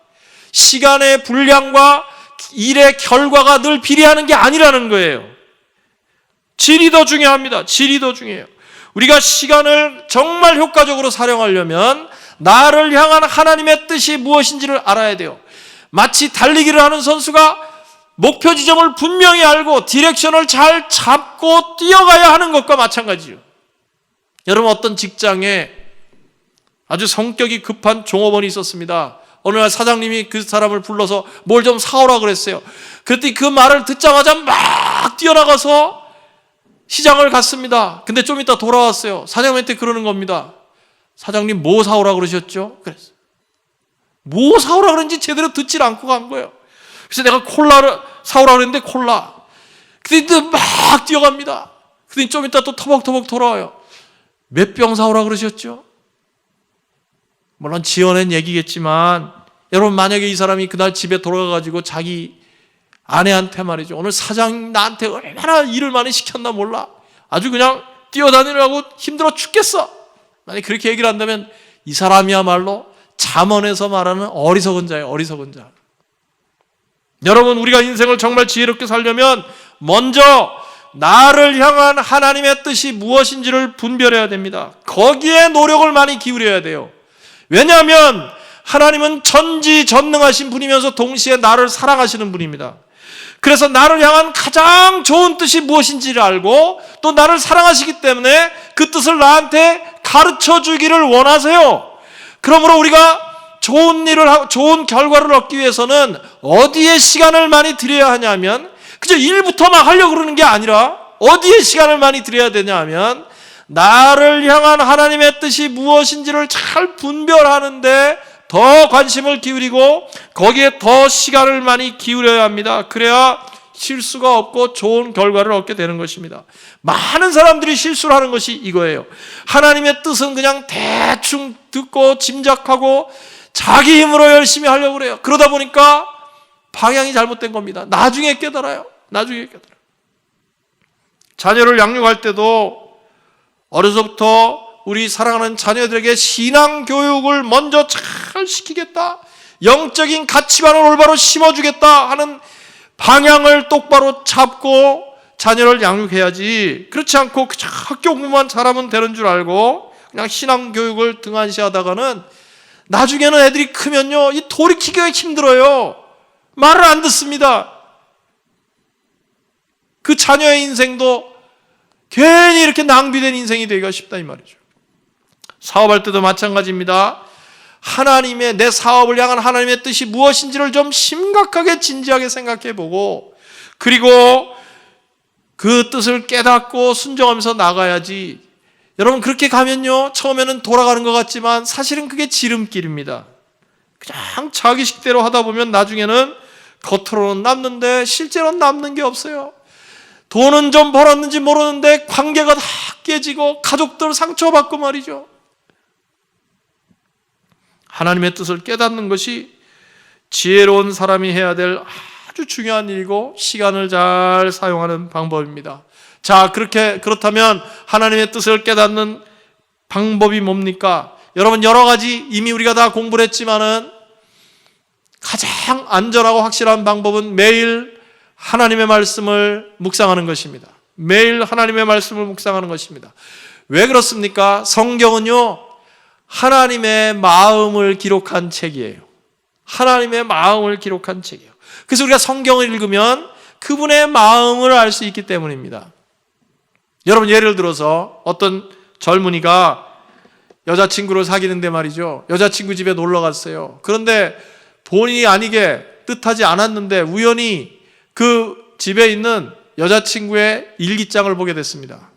시간의 분량과 일의 결과가 늘 비례하는 게 아니라는 거예요. 질이 더 중요합니다. 질이 더 중요해요. 우리가 시간을 정말 효과적으로 사용하려면 나를 향한 하나님의 뜻이 무엇인지를 알아야 돼요. 마치 달리기를 하는 선수가 목표 지점을 분명히 알고 디렉션을 잘 잡고 뛰어가야 하는 것과 마찬가지예요. 여러분, 어떤 직장에 아주 성격이 급한 종업원이 있었습니다. 어느 날 사장님이 그 사람을 불러서 뭘 좀 사오라 그랬어요. 그랬더니 그 말을 듣자마자 막 뛰어나가서 시장을 갔습니다. 근데 좀 이따 돌아왔어요. 사장님한테 그러는 겁니다. 사장님 뭐 사오라 그러셨죠? 그랬어요. 뭐 사오라 그런지 제대로 듣질 않고 간 거예요. 그래서 내가 콜라를 사오라 그랬는데 콜라. 근데 막 뛰어갑니다. 근데 좀 이따 또 터벅터벅 돌아와요. 몇 병 사오라 그러셨죠? 물론 지어낸 얘기겠지만 여러분, 만약에 이 사람이 그날 집에 돌아가가지고 자기 아내한테 말이죠. 오늘 사장 나한테 얼마나 일을 많이 시켰나 몰라. 아주 그냥 뛰어다니느라고 힘들어 죽겠어. 만약에 그렇게 얘기를 한다면 이 사람이야말로 잠언에서 말하는 어리석은 자예요. 어리석은 자. 여러분, 우리가 인생을 정말 지혜롭게 살려면 먼저 나를 향한 하나님의 뜻이 무엇인지를 분별해야 됩니다. 거기에 노력을 많이 기울여야 돼요. 왜냐하면 하나님은 전지전능하신 분이면서 동시에 나를 사랑하시는 분입니다. 그래서 나를 향한 가장 좋은 뜻이 무엇인지를 알고 또 나를 사랑하시기 때문에 그 뜻을 나한테 가르쳐 주기를 원하세요. 그러므로 우리가 좋은 결과를 얻기 위해서는 어디에 시간을 많이 들여야 하냐면 그저 일부터 막 하려고 그러는 게 아니라 어디에 시간을 많이 들여야 되냐 하면 나를 향한 하나님의 뜻이 무엇인지를 잘 분별하는데 더 관심을 기울이고 거기에 더 시간을 많이 기울여야 합니다. 그래야 실수가 없고 좋은 결과를 얻게 되는 것입니다. 많은 사람들이 실수를 하는 것이 이거예요. 하나님의 뜻은 그냥 대충 듣고 짐작하고 자기 힘으로 열심히 하려고 그래요. 그러다 보니까 방향이 잘못된 겁니다. 나중에 깨달아요. 나중에 깨달아요. 자녀를 양육할 때도 어려서부터 우리 사랑하는 자녀들에게 신앙 교육을 먼저 잘 시키겠다, 영적인 가치관을 올바로 심어주겠다 하는 방향을 똑바로 잡고 자녀를 양육해야지, 그렇지 않고 그저 학교 공부만 잘하면 되는 줄 알고 그냥 신앙 교육을 등한시하다가는 나중에는 애들이 크면요, 이 돌이키기가 힘들어요. 말을 안 듣습니다. 그 자녀의 인생도 괜히 이렇게 낭비된 인생이 되기가 쉽다 이 말이죠. 사업할 때도 마찬가지입니다. 내 사업을 향한 하나님의 뜻이 무엇인지를 좀 심각하게 진지하게 생각해 보고 그리고 그 뜻을 깨닫고 순종하면서 나가야지. 여러분, 그렇게 가면요, 처음에는 돌아가는 것 같지만 사실은 그게 지름길입니다. 그냥 자기식대로 하다 보면 나중에는 겉으로는 남는데 실제로는 남는 게 없어요. 돈은 좀 벌었는지 모르는데 관계가 다 깨지고 가족들 상처받고 말이죠. 하나님의 뜻을 깨닫는 것이 지혜로운 사람이 해야 될 아주 중요한 일이고 시간을 잘 사용하는 방법입니다. 자, 그렇다면 하나님의 뜻을 깨닫는 방법이 뭡니까? 여러분, 여러 가지 이미 우리가 다 공부를 했지만은 가장 안전하고 확실한 방법은 매일 하나님의 말씀을 묵상하는 것입니다. 매일 하나님의 말씀을 묵상하는 것입니다. 왜 그렇습니까? 성경은요, 하나님의 마음을 기록한 책이에요. 하나님의 마음을 기록한 책이에요. 그래서 우리가 성경을 읽으면 그분의 마음을 알 수 있기 때문입니다. 여러분, 예를 들어서 어떤 젊은이가 여자친구를 사귀는데 말이죠, 여자친구 집에 놀러 갔어요. 그런데 본인이 아니게 뜻하지 않았는데 우연히 그 집에 있는 여자친구의 일기장을 보게 됐습니다.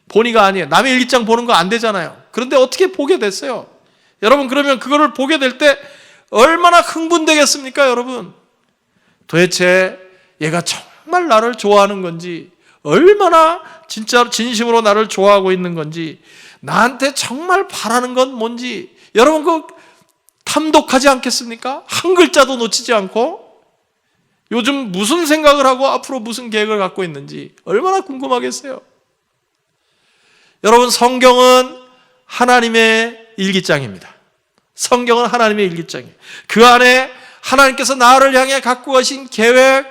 본의가 아니에요. 남의 일기장 보는 거 안 되잖아요. 그런데 어떻게 보게 됐어요? 여러분, 그러면 그거를 보게 될 때 얼마나 흥분되겠습니까, 여러분? 도대체 얘가 정말 나를 좋아하는 건지, 얼마나 진짜 진심으로 나를 좋아하고 있는 건지, 나한테 정말 바라는 건 뭔지, 여러분 그 탐독하지 않겠습니까? 한 글자도 놓치지 않고 요즘 무슨 생각을 하고 앞으로 무슨 계획을 갖고 있는지 얼마나 궁금하겠어요. 여러분, 성경은 하나님의 일기장입니다. 성경은 하나님의 일기장이에요. 그 안에 하나님께서 나를 향해 갖고 가신 계획,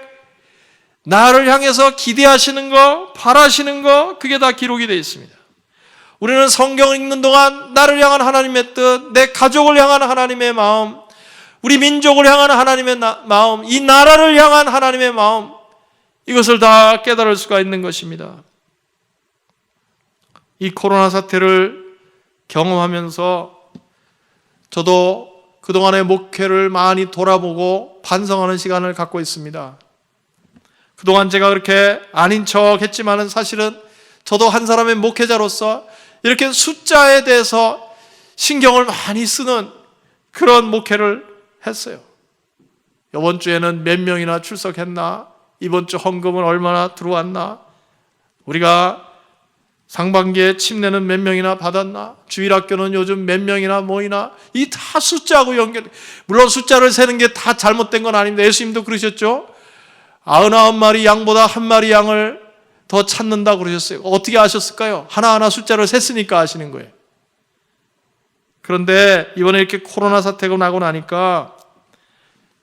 나를 향해서 기대하시는 거, 바라시는 거, 그게 다 기록이 되어 있습니다. 우리는 성경을 읽는 동안 나를 향한 하나님의 뜻, 내 가족을 향한 하나님의 마음, 우리 민족을 향한 하나님의 마음, 이 나라를 향한 하나님의 마음, 이것을 다 깨달을 수가 있는 것입니다. 이 코로나 사태를 경험하면서 저도 그동안의 목회를 많이 돌아보고 반성하는 시간을 갖고 있습니다. 그동안 제가 그렇게 아닌 척 했지만은 사실은 저도 한 사람의 목회자로서 이렇게 숫자에 대해서 신경을 많이 쓰는 그런 목회를 했어요. 이번 주에는 몇 명이나 출석했나? 이번 주 헌금은 얼마나 들어왔나? 우리가 상반기에 침례는 몇 명이나 받았나? 주일학교는 요즘 몇 명이나 모이나? 이 다 숫자하고 연결. 물론 숫자를 세는 게 다 잘못된 건 아닙니다. 예수님도 그러셨죠? 99마리 양보다 한 마리 양을 더 찾는다고 그러셨어요. 어떻게 아셨을까요? 하나하나 숫자를 셌으니까 아시는 거예요. 그런데 이번에 이렇게 코로나 사태가 나고 나니까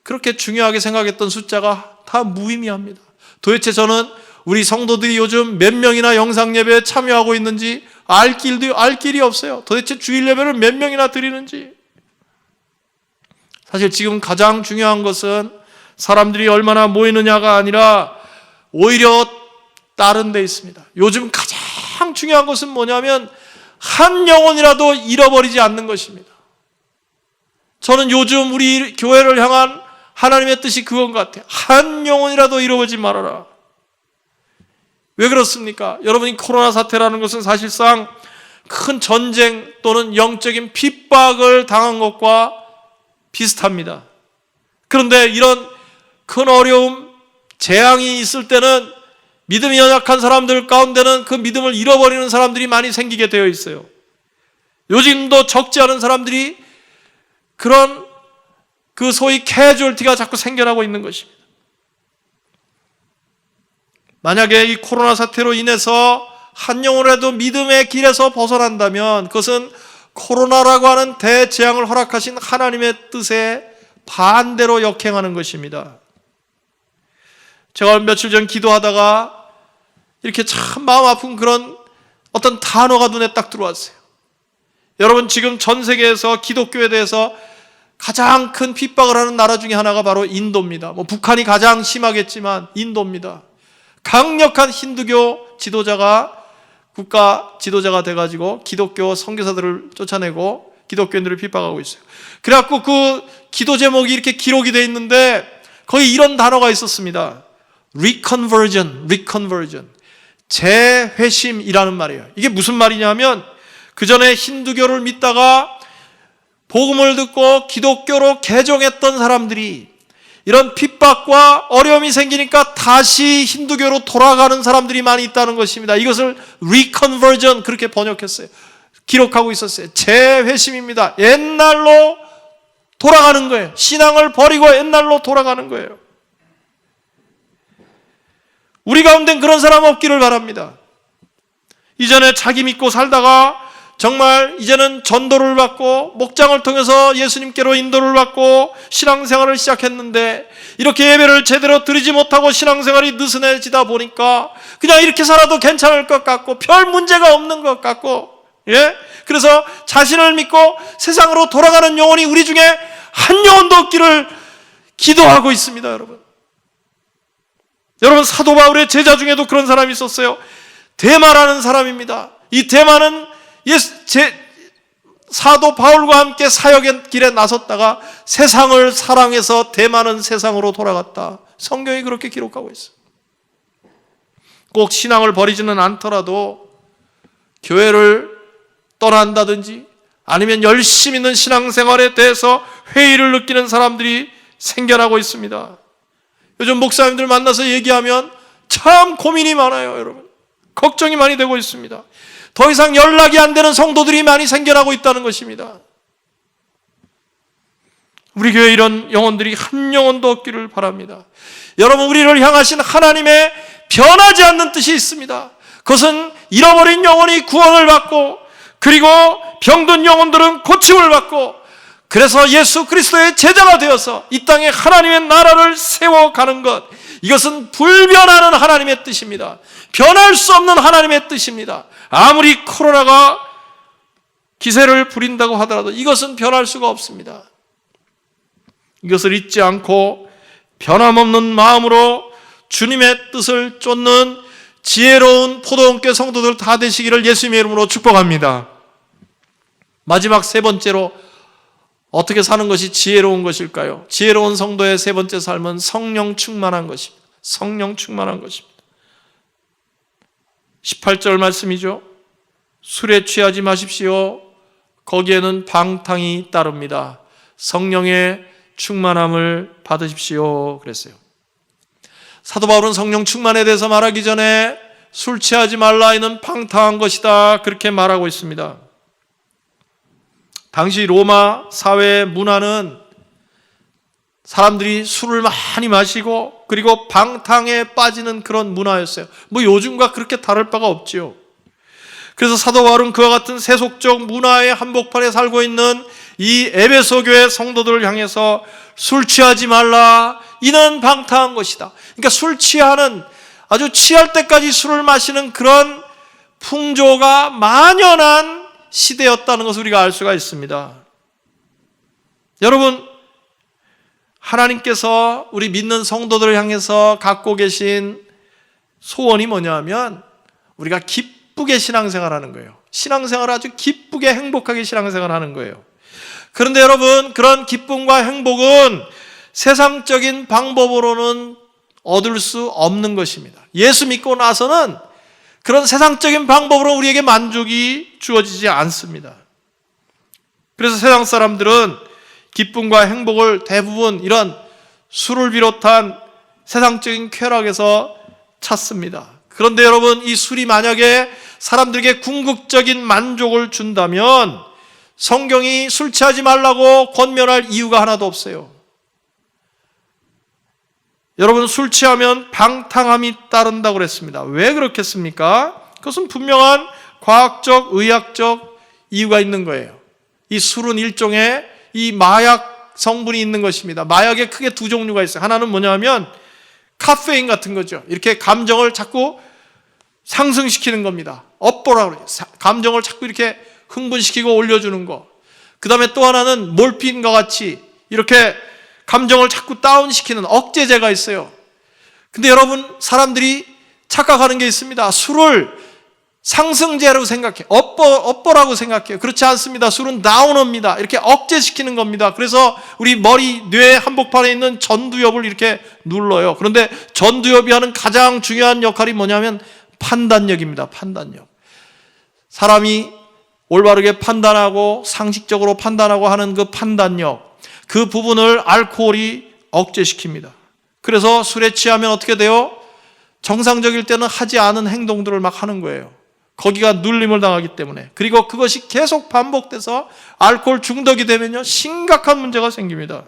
그렇게 중요하게 생각했던 숫자가 다 무의미합니다. 도대체 저는 우리 성도들이 요즘 몇 명이나 영상 예배에 참여하고 있는지 알 길이 없어요. 도대체 주일 예배를 몇 명이나 드리는지. 사실 지금 가장 중요한 것은 사람들이 얼마나 모이느냐가 아니라 오히려 다른 데 있습니다. 요즘 가장 중요한 것은 뭐냐면 한 영혼이라도 잃어버리지 않는 것입니다. 저는 요즘 우리 교회를 향한 하나님의 뜻이 그건 것 같아요. 한 영혼이라도 잃어버리지 말아라. 왜 그렇습니까? 여러분이 코로나 사태라는 것은 사실상 큰 전쟁 또는 영적인 핍박을 당한 것과 비슷합니다. 그런데 이런 큰 어려움, 재앙이 있을 때는 믿음이 연약한 사람들 가운데는 그 믿음을 잃어버리는 사람들이 많이 생기게 되어 있어요. 요즘도 적지 않은 사람들이 그런 그 소위 캐주얼티가 자꾸 생겨나고 있는 것입니다. 만약에 이 코로나 사태로 인해서 한 영혼이라도 믿음의 길에서 벗어난다면 그것은 코로나라고 하는 대재앙을 허락하신 하나님의 뜻에 반대로 역행하는 것입니다. 제가 며칠 전 기도하다가 이렇게 참 마음 아픈 그런 어떤 단어가 눈에 딱 들어왔어요. 여러분, 지금 전 세계에서 기독교에 대해서 가장 큰 핍박을 하는 나라 중에 하나가 바로 인도입니다. 북한이 가장 심하겠지만 인도입니다. 강력한 힌두교 지도자가 국가 지도자가 돼가지고 기독교 선교사들을 쫓아내고 기독교인들을 핍박하고 있어요. 그래갖고 그 기도 제목이 이렇게 기록이 돼 있는데 거기 이런 단어가 있었습니다. reconversion. 재회심이라는 말이에요. 이게 무슨 말이냐면 그 전에 힌두교를 믿다가 복음을 듣고 기독교로 개종했던 사람들이 이런 핍박과 어려움이 생기니까 다시 힌두교로 돌아가는 사람들이 많이 있다는 것입니다. 이것을 reconversion 그렇게 번역했어요. 기록하고 있었어요. 재회심입니다. 옛날로 돌아가는 거예요. 신앙을 버리고 옛날로 돌아가는 거예요. 우리 가운데는 그런 사람 없기를 바랍니다. 이전에 자기 믿고 살다가 정말 이제는 전도를 받고 목장을 통해서 예수님께로 인도를 받고 신앙생활을 시작했는데 이렇게 예배를 제대로 드리지 못하고 신앙생활이 느슨해지다 보니까 그냥 이렇게 살아도 괜찮을 것 같고 별 문제가 없는 것 같고, 예? 그래서 자신을 믿고 세상으로 돌아가는 영혼이 우리 중에 한 영혼도 없기를 기도하고 있습니다. 여러분 사도 바울의 제자 중에도 그런 사람이 있었어요. 데마라는 사람입니다. 이 데마는 사도 바울과 함께 사역의 길에 나섰다가 세상을 사랑해서 데마는 세상으로 돌아갔다. 성경이 그렇게 기록하고 있어요. 꼭 신앙을 버리지는 않더라도 교회를 떠난다든지 아니면 열심히 있는 신앙생활에 대해서 회의를 느끼는 사람들이 생겨나고 있습니다. 요즘 목사님들 만나서 얘기하면 참 고민이 많아요, 여러분. 걱정이 많이 되고 있습니다. 더 이상 연락이 안 되는 성도들이 많이 생겨나고 있다는 것입니다. 우리 교회에 이런 영혼들이 한 영혼도 없기를 바랍니다. 여러분, 우리를 향하신 하나님의 변하지 않는 뜻이 있습니다. 그것은 잃어버린 영혼이 구원을 받고 그리고 병든 영혼들은 고침을 받고 그래서 예수 그리스도의 제자가 되어서 이 땅에 하나님의 나라를 세워가는 것, 이것은 불변하는 하나님의 뜻입니다. 변할 수 없는 하나님의 뜻입니다. 아무리 코로나가 기세를 부린다고 하더라도 이것은 변할 수가 없습니다. 이것을 잊지 않고 변함없는 마음으로 주님의 뜻을 쫓는 지혜로운 포도원교 성도들 다 되시기를 예수님의 이름으로 축복합니다. 마지막 세 번째로 어떻게 사는 것이 지혜로운 것일까요? 지혜로운 성도의 세 번째 삶은 성령 충만한 것입니다. 성령 충만한 것입니다. 18절 말씀이죠. 술에 취하지 마십시오. 거기에는 방탕이 따릅니다. 성령의 충만함을 받으십시오. 그랬어요. 사도 바울은 성령 충만에 대해서 말하기 전에 술 취하지 말라, 이는 방탕한 것이다, 그렇게 말하고 있습니다. 당시 로마 사회의 문화는 사람들이 술을 많이 마시고 그리고 방탕에 빠지는 그런 문화였어요. 뭐 요즘과 그렇게 다를 바가 없지요. 그래서 사도 바울은 그와 같은 세속적 문화의 한복판에 살고 있는 이 에베소 교회 성도들을 향해서 술 취하지 말라, 이는 방탕한 것이다. 그러니까 술 취하는, 아주 취할 때까지 술을 마시는 그런 풍조가 만연한 시대였다는 것을 우리가 알 수가 있습니다. 여러분, 하나님께서 우리 믿는 성도들을 향해서 갖고 계신 소원이 뭐냐면 우리가 기쁘게 신앙생활하는 거예요. 신앙생활을 아주 기쁘게 행복하게 신앙생활하는 거예요. 그런데 여러분, 그런 기쁨과 행복은 세상적인 방법으로는 얻을 수 없는 것입니다. 예수 믿고 나서는 그런 세상적인 방법으로 우리에게 만족이 주어지지 않습니다. 그래서 세상 사람들은 기쁨과 행복을 대부분 이런 술을 비롯한 세상적인 쾌락에서 찾습니다. 그런데 여러분, 이 술이 만약에 사람들에게 궁극적인 만족을 준다면 성경이 술 취하지 말라고 권면할 이유가 하나도 없어요. 여러분, 술 취하면 방탕함이 따른다고 그랬습니다. 왜 그렇겠습니까? 그것은 분명한 과학적, 의학적 이유가 있는 거예요. 이 술은 일종의 이 마약 성분이 있는 것입니다. 마약에 크게 두 종류가 있어요. 하나는 뭐냐면 카페인 같은 거죠. 이렇게 감정을 자꾸 상승시키는 겁니다. 업보라고 그래요. 감정을 자꾸 이렇게 흥분시키고 올려주는 거. 그 다음에 또 하나는 몰핀과 같이 이렇게 감정을 자꾸 다운시키는 억제제가 있어요. 근데 여러분, 사람들이 착각하는 게 있습니다. 술을 상승제로 생각해, 업보라고 생각해요. 그렇지 않습니다. 술은 다운업입니다. 이렇게 억제시키는 겁니다. 그래서 우리 머리, 뇌 한복판에 있는 전두엽을 이렇게 눌러요. 그런데 전두엽이 하는 가장 중요한 역할이 뭐냐면 판단력입니다. 판단력. 사람이 올바르게 판단하고 상식적으로 판단하고 하는 그 판단력, 그 부분을 알코올이 억제시킵니다. 그래서 술에 취하면 어떻게 돼요? 정상적일 때는 하지 않은 행동들을 막 하는 거예요. 거기가 눌림을 당하기 때문에. 그리고 그것이 계속 반복돼서 알코올 중독이 되면요, 심각한 문제가 생깁니다.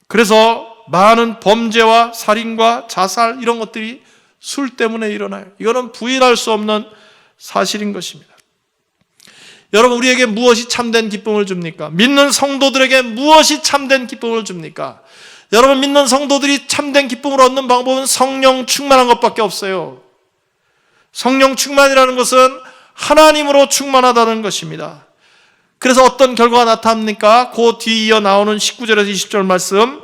그래서 많은 범죄와 살인과 자살 이런 것들이 술 때문에 일어나요. 이거는 부인할 수 없는 사실인 것입니다. 여러분, 우리에게 무엇이 참된 기쁨을 줍니까? 믿는 성도들에게 무엇이 참된 기쁨을 줍니까? 여러분, 믿는 성도들이 참된 기쁨을 얻는 방법은 성령 충만한 것밖에 없어요. 성령 충만이라는 것은 하나님으로 충만하다는 것입니다. 그래서 어떤 결과가 나타납니까? 그 뒤에 이어 나오는 19절에서 20절 말씀,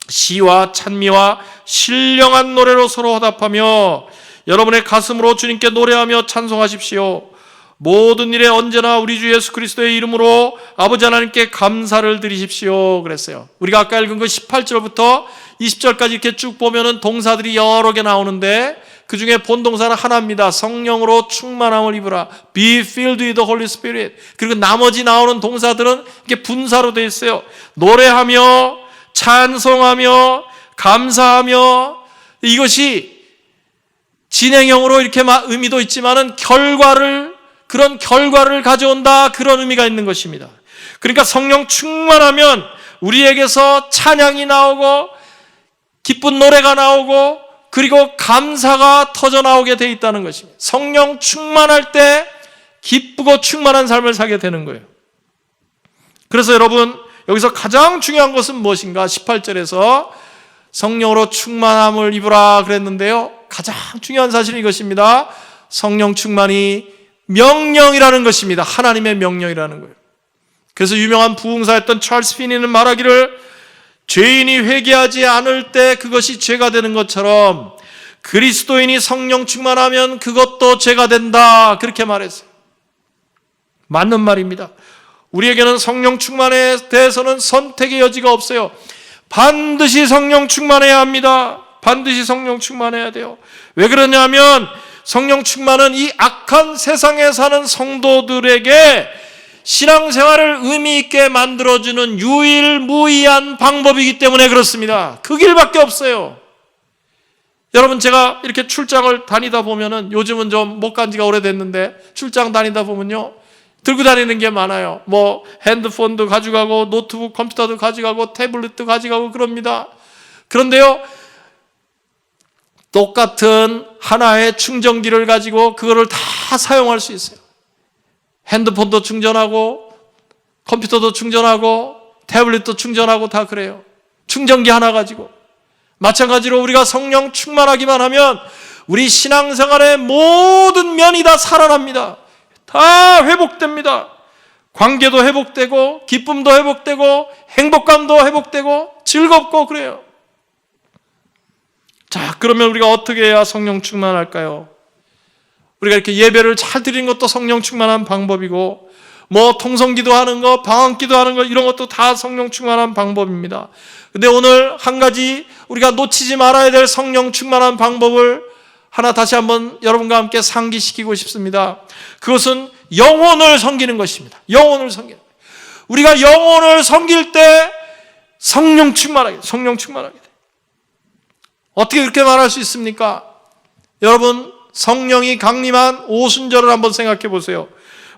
시와 찬미와 신령한 노래로 서로 화답하며 여러분의 가슴으로 주님께 노래하며 찬송하십시오. 모든 일에 언제나 우리 주 예수 그리스도의 이름으로 아버지 하나님께 감사를 드리십시오. 그랬어요. 우리가 아까 읽은 그 18절부터 20절까지 이렇게 쭉 보면은 동사들이 여러 개 나오는데 그 중에 본동사는 하나입니다. 성령으로 충만함을 입으라. Be filled with the Holy Spirit. 그리고 나머지 나오는 동사들은 이게 분사로 되어 있어요. 노래하며 찬송하며 감사하며, 이것이 진행형으로 이렇게 의미도 있지만은 그런 결과를 가져온다, 그런 의미가 있는 것입니다. 그러니까 성령 충만하면 우리에게서 찬양이 나오고 기쁜 노래가 나오고 그리고 감사가 터져 나오게 돼 있다는 것입니다. 성령 충만할 때 기쁘고 충만한 삶을 살게 되는 거예요. 그래서 여러분, 여기서 가장 중요한 것은 무엇인가? 18절에서 성령으로 충만함을 입으라 그랬는데요, 가장 중요한 사실은 이것입니다. 성령 충만이 명령이라는 것입니다. 하나님의 명령이라는 거예요. 그래서 유명한 부흥사였던 찰스 피니는 말하기를, 죄인이 회개하지 않을 때 그것이 죄가 되는 것처럼 그리스도인이 성령 충만하면 그것도 죄가 된다, 그렇게 말했어요. 맞는 말입니다. 우리에게는 성령 충만에 대해서는 선택의 여지가 없어요. 반드시 성령 충만해야 합니다. 반드시 성령 충만해야 돼요. 왜 그러냐면 성령 충만은 이 악한 세상에 사는 성도들에게 신앙생활을 의미 있게 만들어주는 유일무이한 방법이기 때문에 그렇습니다. 그 길밖에 없어요. 여러분, 제가 이렇게 출장을 다니다 보면은, 요즘은 좀 못 간 지가 오래됐는데 출장 다니다 보면요, 들고 다니는 게 많아요. 뭐 핸드폰도 가져가고 노트북 컴퓨터도 가져가고 태블릿도 가져가고 그럽니다. 그런데요, 똑같은 하나의 충전기를 가지고 그거를 다 사용할 수 있어요. 핸드폰도 충전하고 컴퓨터도 충전하고 태블릿도 충전하고 다 그래요. 충전기 하나 가지고. 마찬가지로 우리가 성령 충만하기만 하면 우리 신앙생활의 모든 면이 다 살아납니다. 다 회복됩니다. 관계도 회복되고 기쁨도 회복되고 행복감도 회복되고 즐겁고 그래요. 자, 그러면 우리가 어떻게 해야 성령 충만할까요? 우리가 이렇게 예배를 잘 드리는 것도 성령 충만한 방법이고, 뭐 통성기도 하는 거, 방언기도 하는 거, 이런 것도 다 성령 충만한 방법입니다. 근데 오늘 한 가지 우리가 놓치지 말아야 될 성령 충만한 방법을 하나 다시 한번 여러분과 함께 상기시키고 싶습니다. 그것은 영혼을 섬기는 것입니다. 영혼을 섬기는 거예요. 우리가 영혼을 섬길 때 성령 충만하게 돼. 어떻게 그렇게 말할 수 있습니까? 여러분, 성령이 강림한 오순절을 한번 생각해 보세요.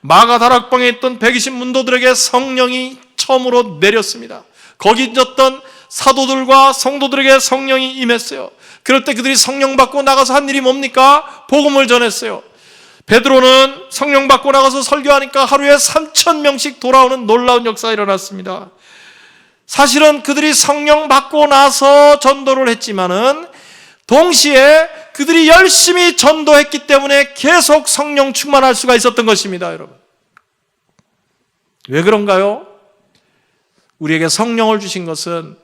마가 다락방에 있던 120 문도들에게 성령이 처음으로 내렸습니다. 거기 있었던 사도들과 성도들에게 성령이 임했어요. 그럴 때 그들이 성령 받고 나가서 한 일이 뭡니까? 복음을 전했어요. 베드로는 성령 받고 나가서 설교하니까 하루에 3,000명씩 돌아오는 놀라운 역사가 일어났습니다. 사실은 그들이 성령 받고 나서 전도를 했지만은 동시에 그들이 열심히 전도했기 때문에 계속 성령 충만할 수가 있었던 것입니다, 여러분. 왜 그런가요? 우리에게 성령을 주신 것은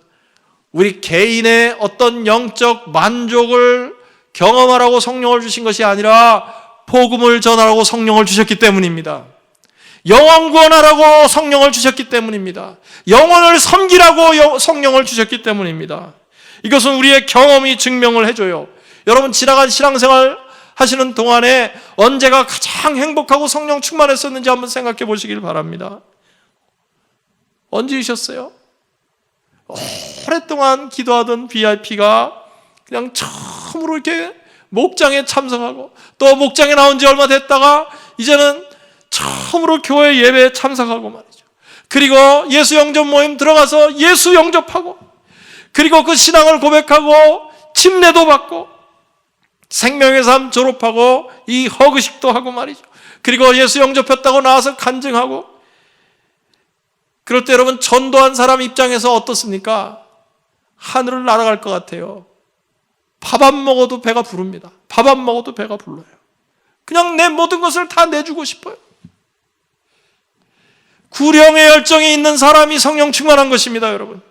우리 개인의 어떤 영적 만족을 경험하라고 성령을 주신 것이 아니라 복음을 전하라고 성령을 주셨기 때문입니다. 영혼 구원하라고 성령을 주셨기 때문입니다. 영혼을 섬기라고 성령을 주셨기 때문입니다. 이것은 우리의 경험이 증명을 해줘요. 여러분, 지나간 신앙생활 하시는 동안에 언제가 가장 행복하고 성령 충만했었는지 한번 생각해 보시길 바랍니다. 언제이셨어요? 오랫동안 기도하던 VIP가 그냥 처음으로 이렇게 목장에 참석하고 또 목장에 나온 지 얼마 됐다가 이제는 처음으로 교회 예배에 참석하고 말이죠. 그리고 예수 영접 모임 들어가서 예수 영접하고 그리고 그 신앙을 고백하고 침례도 받고 생명의 삶 졸업하고 이 허그식도 하고 말이죠. 그리고 예수 영접했다고 나와서 간증하고 그럴 때 여러분 전도한 사람 입장에서 어떻습니까? 하늘을 날아갈 것 같아요. 밥 안 먹어도 배가 부릅니다. 밥 안 먹어도 배가 불러요. 그냥 내 모든 것을 다 내주고 싶어요. 구령의 열정이 있는 사람이 성령 충만한 것입니다, 여러분.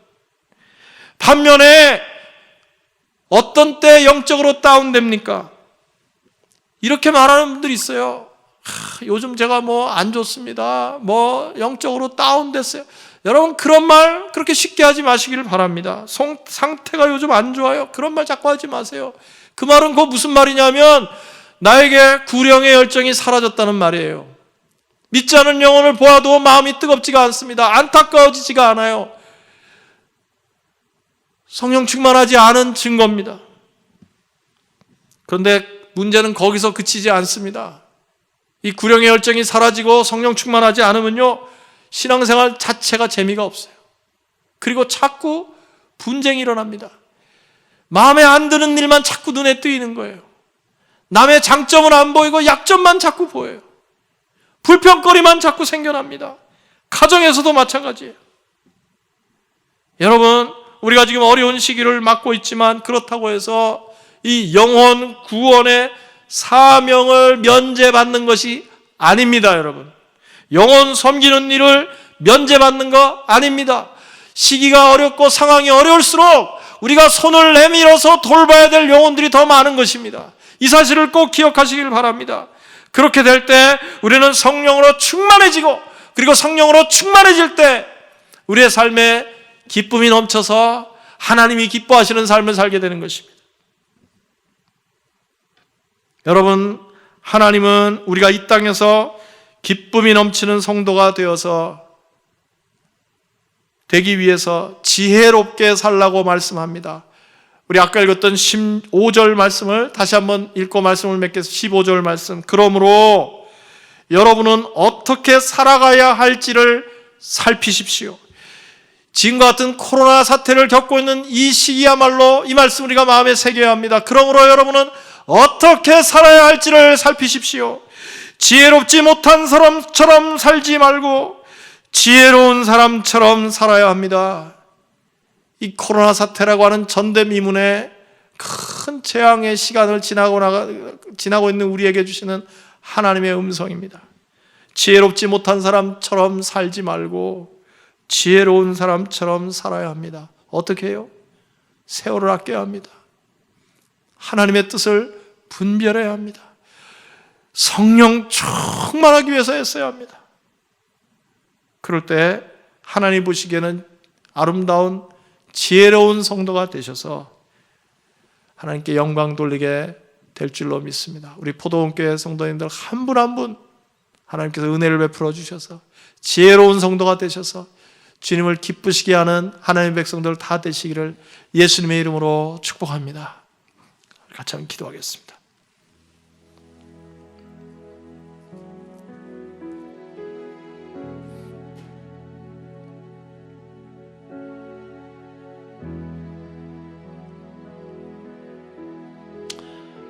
반면에 어떤 때 영적으로 다운됩니까? 이렇게 말하는 분들이 있어요. 요즘 제가 안 좋습니다. 영적으로 다운됐어요. 여러분 그런 말 그렇게 쉽게 하지 마시기를 바랍니다. 상태가 요즘 안 좋아요. 그런 말 자꾸 하지 마세요. 그 말은 무슨 말이냐면 나에게 구령의 열정이 사라졌다는 말이에요. 믿지 않은 영혼을 보아도 마음이 뜨겁지가 않습니다. 안타까워지지가 않아요. 성령 충만하지 않은 증거입니다. 그런데 문제는 거기서 그치지 않습니다. 이 구령의 열정이 사라지고 성령 충만하지 않으면요 신앙생활 자체가 재미가 없어요. 그리고 자꾸 분쟁이 일어납니다. 마음에 안 드는 일만 자꾸 눈에 띄는 거예요. 남의 장점은 안 보이고 약점만 자꾸 보여요. 불평거리만 자꾸 생겨납니다. 가정에서도 마찬가지예요. 여러분 우리가 지금 어려운 시기를 맞고 있지만 그렇다고 해서 이 영혼 구원의 사명을 면제받는 것이 아닙니다, 여러분. 영혼 섬기는 일을 면제받는 거 아닙니다. 시기가 어렵고 상황이 어려울수록 우리가 손을 내밀어서 돌봐야 될 영혼들이 더 많은 것입니다. 이 사실을 꼭 기억하시길 바랍니다. 그렇게 될 때 우리는 성령으로 충만해지고 그리고 성령으로 충만해질 때 우리의 삶에 기쁨이 넘쳐서 하나님이 기뻐하시는 삶을 살게 되는 것입니다. 여러분, 하나님은 우리가 이 땅에서 기쁨이 넘치는 성도가 되기 위해서 지혜롭게 살라고 말씀합니다. 우리 아까 읽었던 15절 말씀을 다시 한번 읽고 말씀을 맺겠습니다. 15절 말씀. 그러므로 여러분은 어떻게 살아가야 할지를 살피십시오. 지금과 같은 코로나 사태를 겪고 있는 이 시기야말로 이 말씀 우리가 마음에 새겨야 합니다. 그러므로 여러분은 어떻게 살아야 할지를 살피십시오. 지혜롭지 못한 사람처럼 살지 말고 지혜로운 사람처럼 살아야 합니다. 이 코로나 사태라고 하는 전대미문의 큰 재앙의 시간을 지나고 있는 우리에게 주시는 하나님의 음성입니다. 지혜롭지 못한 사람처럼 살지 말고 지혜로운 사람처럼 살아야 합니다. 어떻게 해요? 세월을 아껴야 합니다. 하나님의 뜻을 분별해야 합니다. 성령 충만하기 위해서 애써야 합니다. 그럴 때 하나님 보시기에는 아름다운 지혜로운 성도가 되셔서 하나님께 영광 돌리게 될 줄로 믿습니다. 우리 포도원교회 성도님들 한 분 한 분 하나님께서 은혜를 베풀어 주셔서 지혜로운 성도가 되셔서 주님을 기쁘시게 하는 하나님의 백성들 다 되시기를 예수님의 이름으로 축복합니다. 같이 한번 기도하겠습니다.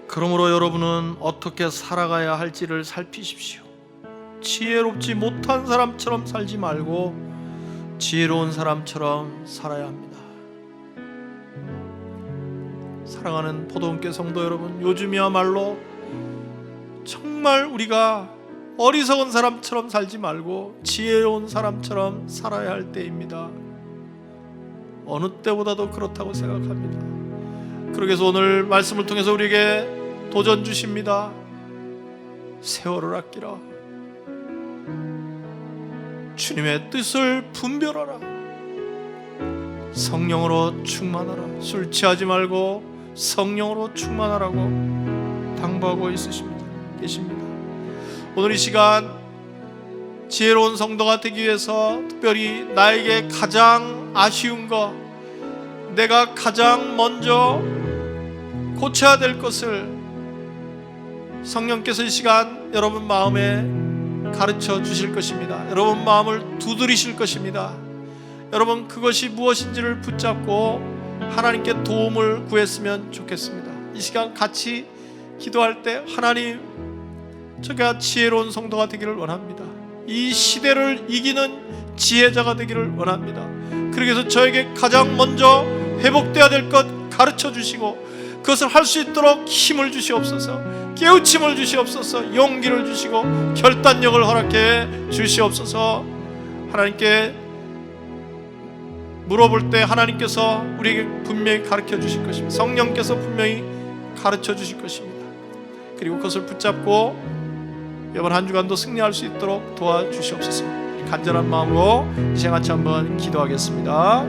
그러므로 여러분은 어떻게 살아가야 할지를 살피십시오. 지혜롭지 못한 사람처럼 살지 말고 지혜로운 사람처럼 살아야 합니다. 사랑하는 포도원교회 성도 여러분, 요즘이야말로 정말 우리가 어리석은 사람처럼 살지 말고 지혜로운 사람처럼 살아야 할 때입니다. 어느 때보다도 그렇다고 생각합니다. 그러게서 오늘 말씀을 통해서 우리에게 도전 주십니다. 세월을 아끼라. 주님의 뜻을 분별하라. 성령으로 충만하라. 술 취하지 말고 성령으로 충만하라고 당부하고 계십니다. 오늘 이 시간 지혜로운 성도가 되기 위해서 특별히 나에게 가장 아쉬운 것, 내가 가장 먼저 고쳐야 될 것을 성령께서 이 시간 여러분 마음에 가르쳐 주실 것입니다. 여러분 마음을 두드리실 것입니다. 여러분 그것이 무엇인지를 붙잡고 하나님께 도움을 구했으면 좋겠습니다. 이 시간 같이 기도할 때 하나님, 제가 지혜로운 성도가 되기를 원합니다. 이 시대를 이기는 지혜자가 되기를 원합니다. 그러기 위해서 저에게 가장 먼저 회복되어야 될 것 가르쳐 주시고 그것을 할 수 있도록 힘을 주시옵소서, 깨우침을 주시옵소서, 용기를 주시고 결단력을 허락해 주시옵소서. 하나님께 물어볼 때 하나님께서 우리에게 분명히 가르쳐 주실 것입니다. 성령께서 분명히 가르쳐 주실 것입니다. 그리고 그것을 붙잡고 이번 한 주간도 승리할 수 있도록 도와주시옵소서. 간절한 마음으로 이 시간 같이 한번 기도하겠습니다.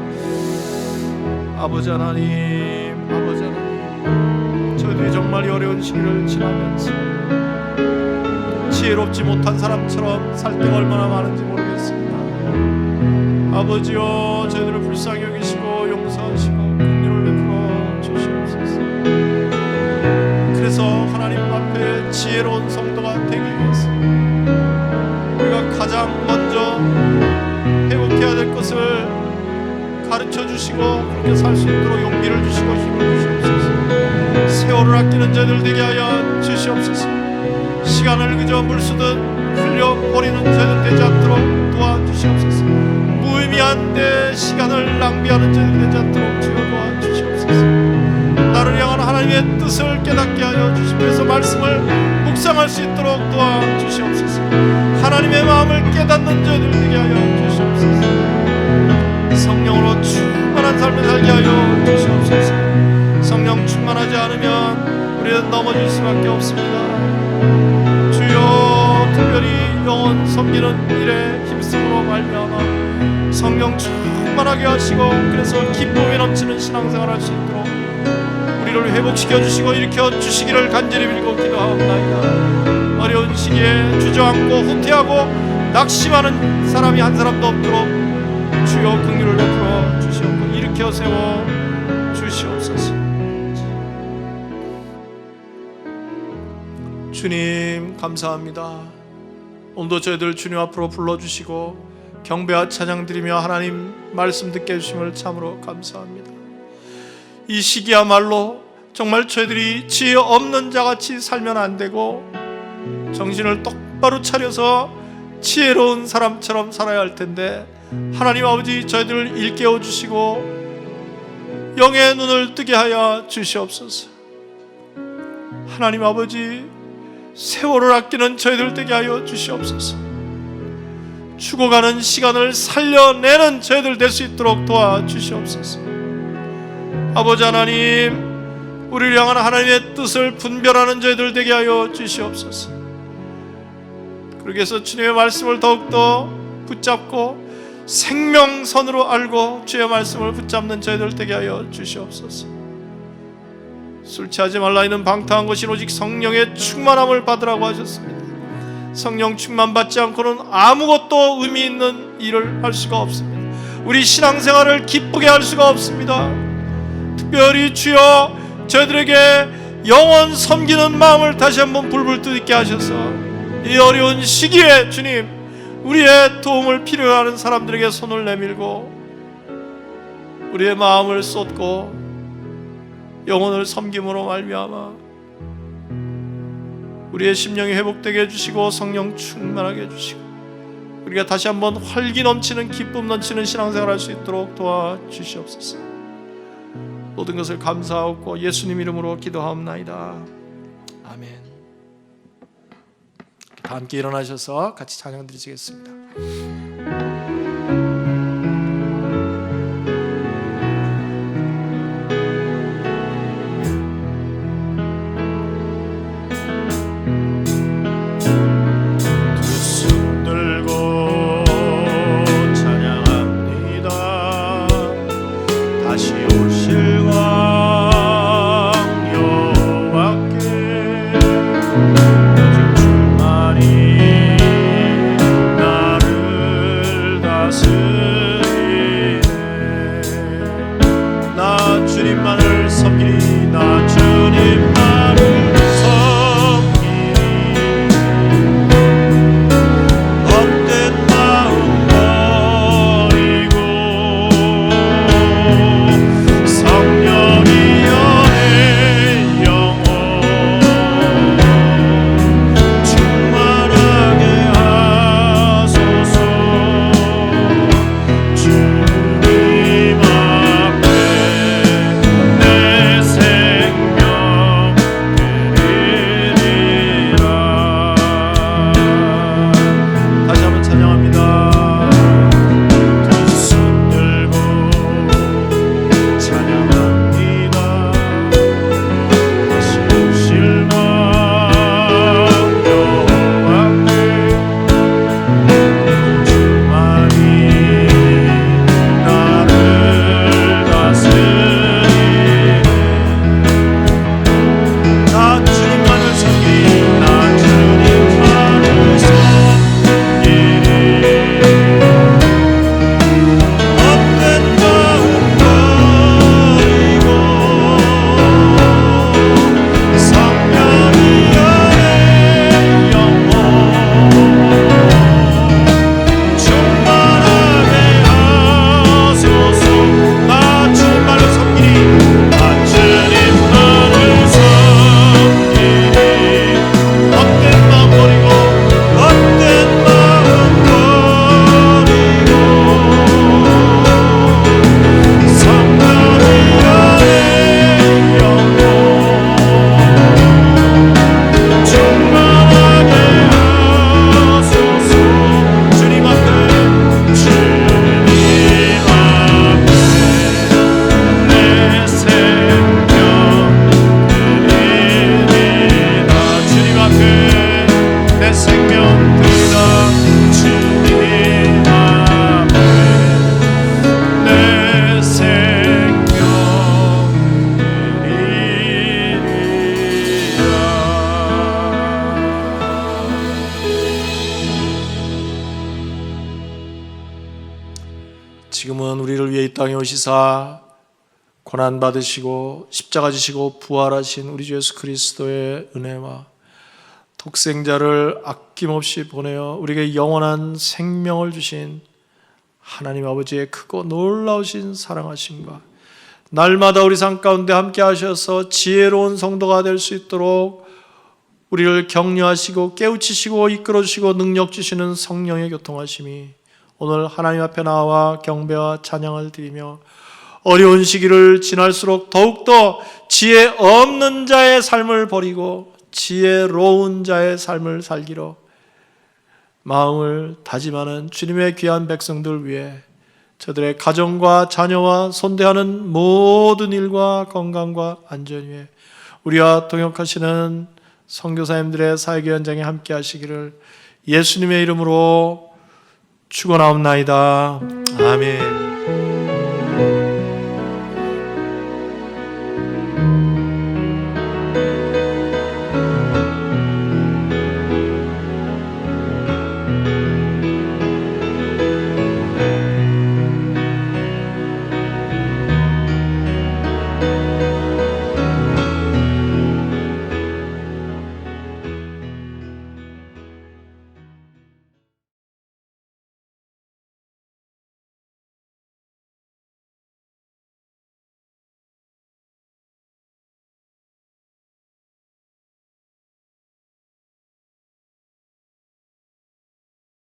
아버지 하나님, 아버지 하나님, 저희들이 정말 어려운 시기를 지나면서 지혜롭지 못한 사람처럼 살 때가 얼마나 많은지 모르겠습니다. 아버지여, 저희들을 불쌍히 여기시고 용서하시고 긍휼을 베풀어 주시옵소서. 그래서 하나님 앞에 지혜로운 성도가 되기 위해서 우리가 가장 먼저 회복해야 될 것을 가르쳐 주시고 그렇게 살 수 있도록 용기를 주시고 힘을 주시옵소서. 세월을 아끼는 자들 되게 하여 주시옵소서. 시간을 그저 물수듯 흘려버리는 자들 되지 않도록 도와주시옵소서. 무의미한 데 시간을 낭비하는 자들 되지 않도록 주여 도와주시옵소서. 나를 향한 하나님의 뜻을 깨닫게 하여 주시면서 말씀을 묵상할 수 있도록 도와주시옵소서. 하나님의 마음을 깨닫는 자들 되게 하여 주시옵소서. 성령으로 충만한 삶을 살게 하여 주시옵소서. 성령 충만하지 않으면 우리는 넘어질 수밖에 없습니다. 주여, 특별히 영혼 섬기는 일에 힘쓰므로 말미암아 성령 충만하게 하시고 그래서 기쁨이 넘치는 신앙생활 할 수 있도록 우리를 회복시켜 주시고 일으켜 주시기를 간절히 빌고 기도하옵나이다. 어려운 시기에 주저앉고 후퇴하고 낙심하는 사람이 한 사람도 없도록 주여 긍휼을 베풀어 주시옵고 일으켜 세워 주시옵소서. 주님 감사합니다. 오늘도 저희들 주님 앞으로 불러주시고 경배와 찬양 드리며 하나님 말씀 듣게 해주심을 참으로 감사합니다. 이 시기야말로 정말 저희들이 지혜 없는 자같이 살면 안 되고 정신을 똑바로 차려서 지혜로운 사람처럼 살아야 할 텐데 하나님 아버지, 저희들을 일깨워 주시고 영의 눈을 뜨게 하여 주시옵소서. 하나님 아버지, 세월을 아끼는 저희들 되게 하여 주시옵소서. 죽어가는 시간을 살려내는 저희들 될 수 있도록 도와주시옵소서. 아버지 하나님, 우리를 향한 하나님의 뜻을 분별하는 저희들 되게 하여 주시옵소서. 그러기 위해서 주님의 말씀을 더욱더 붙잡고 생명선으로 알고 주의 말씀을 붙잡는 저희들 되게 하여 주시옵소서. 술 취하지 말라 이는 방탕한 것이 오직 성령의 충만함을 받으라고 하셨습니다. 성령 충만 받지 않고는 아무것도 의미 있는 일을 할 수가 없습니다. 우리 신앙생활을 기쁘게 할 수가 없습니다. 특별히 주여, 저희들에게 영원 섬기는 마음을 다시 한번 불불 뜯게 하셔서 이 어려운 시기에 주님, 우리의 도움을 필요로 하는 사람들에게 손을 내밀고 우리의 마음을 쏟고 영혼을 섬김으로 말미암아 우리의 심령이 회복되게 해주시고 성령 충만하게 해주시고 우리가 다시 한번 활기 넘치는 기쁨 넘치는 신앙생활 할 수 있도록 도와주시옵소서. 모든 것을 감사하고 예수님 이름으로 기도하옵나이다. 아멘. 다 함께 일어나셔서 같이 찬양 드리시겠습니다. 나를 다스리네. 나 주님만을 섬기리. 나 주님만을 섬기리. 헛된 마음 버리고 성령이여 내 영혼 충만하게 하소서. 주님 앞에 내 생명 드리리라. 다시 한번 찬양합니다. 두 손 들고 찬양합니다. 다시 오실 왕 여호와께 주만이 나를 다스리네. 나 주님만을 섬기리. 나 주님만을 섬기리. 헛된 마음 버리고 성령이여 내 영혼 충만하게 하소서. 나 주님만을 섬기리. 나 주님만을 섬기리. 헛된 마음 버리고 헛된 마음 버리고 성령이여 내 영혼 충만하게 하소서. 주님 앞에 내 생명 드리리라. 주님 앞에 내 생명 드리라. 주님 앞에 내 생명 드리리라. 지금은 우리를 위해 이 땅에 오시사 고난 받으시고 십자가 지시고 부활하신 우리 주 예수 그리스도의 은혜와 독생자를 아낌없이 보내어 우리에게 영원한 생명을 주신 하나님 아버지의 크고 놀라우신 사랑하심과 날마다 우리 삶 가운데 함께 하셔서 지혜로운 성도가 될 수 있도록 우리를 격려하시고 깨우치시고 이끌어주시고 능력 주시는 성령의 교통하심이 오늘 하나님 앞에 나와 경배와 찬양을 드리며 어려운 시기를 지날수록 더욱더 지혜 없는 자의 삶을 버리고 지혜로운 자의 삶을 살기로 마음을 다짐하는 주님의 귀한 백성들 위해 저들의 가정과 자녀와 손대하는 모든 일과 건강과 안전 위에 우리와 동역하시는 선교사님들의 사역의 현장에 함께 하시기를 예수님의 이름으로 축원하옵나이다. 아멘.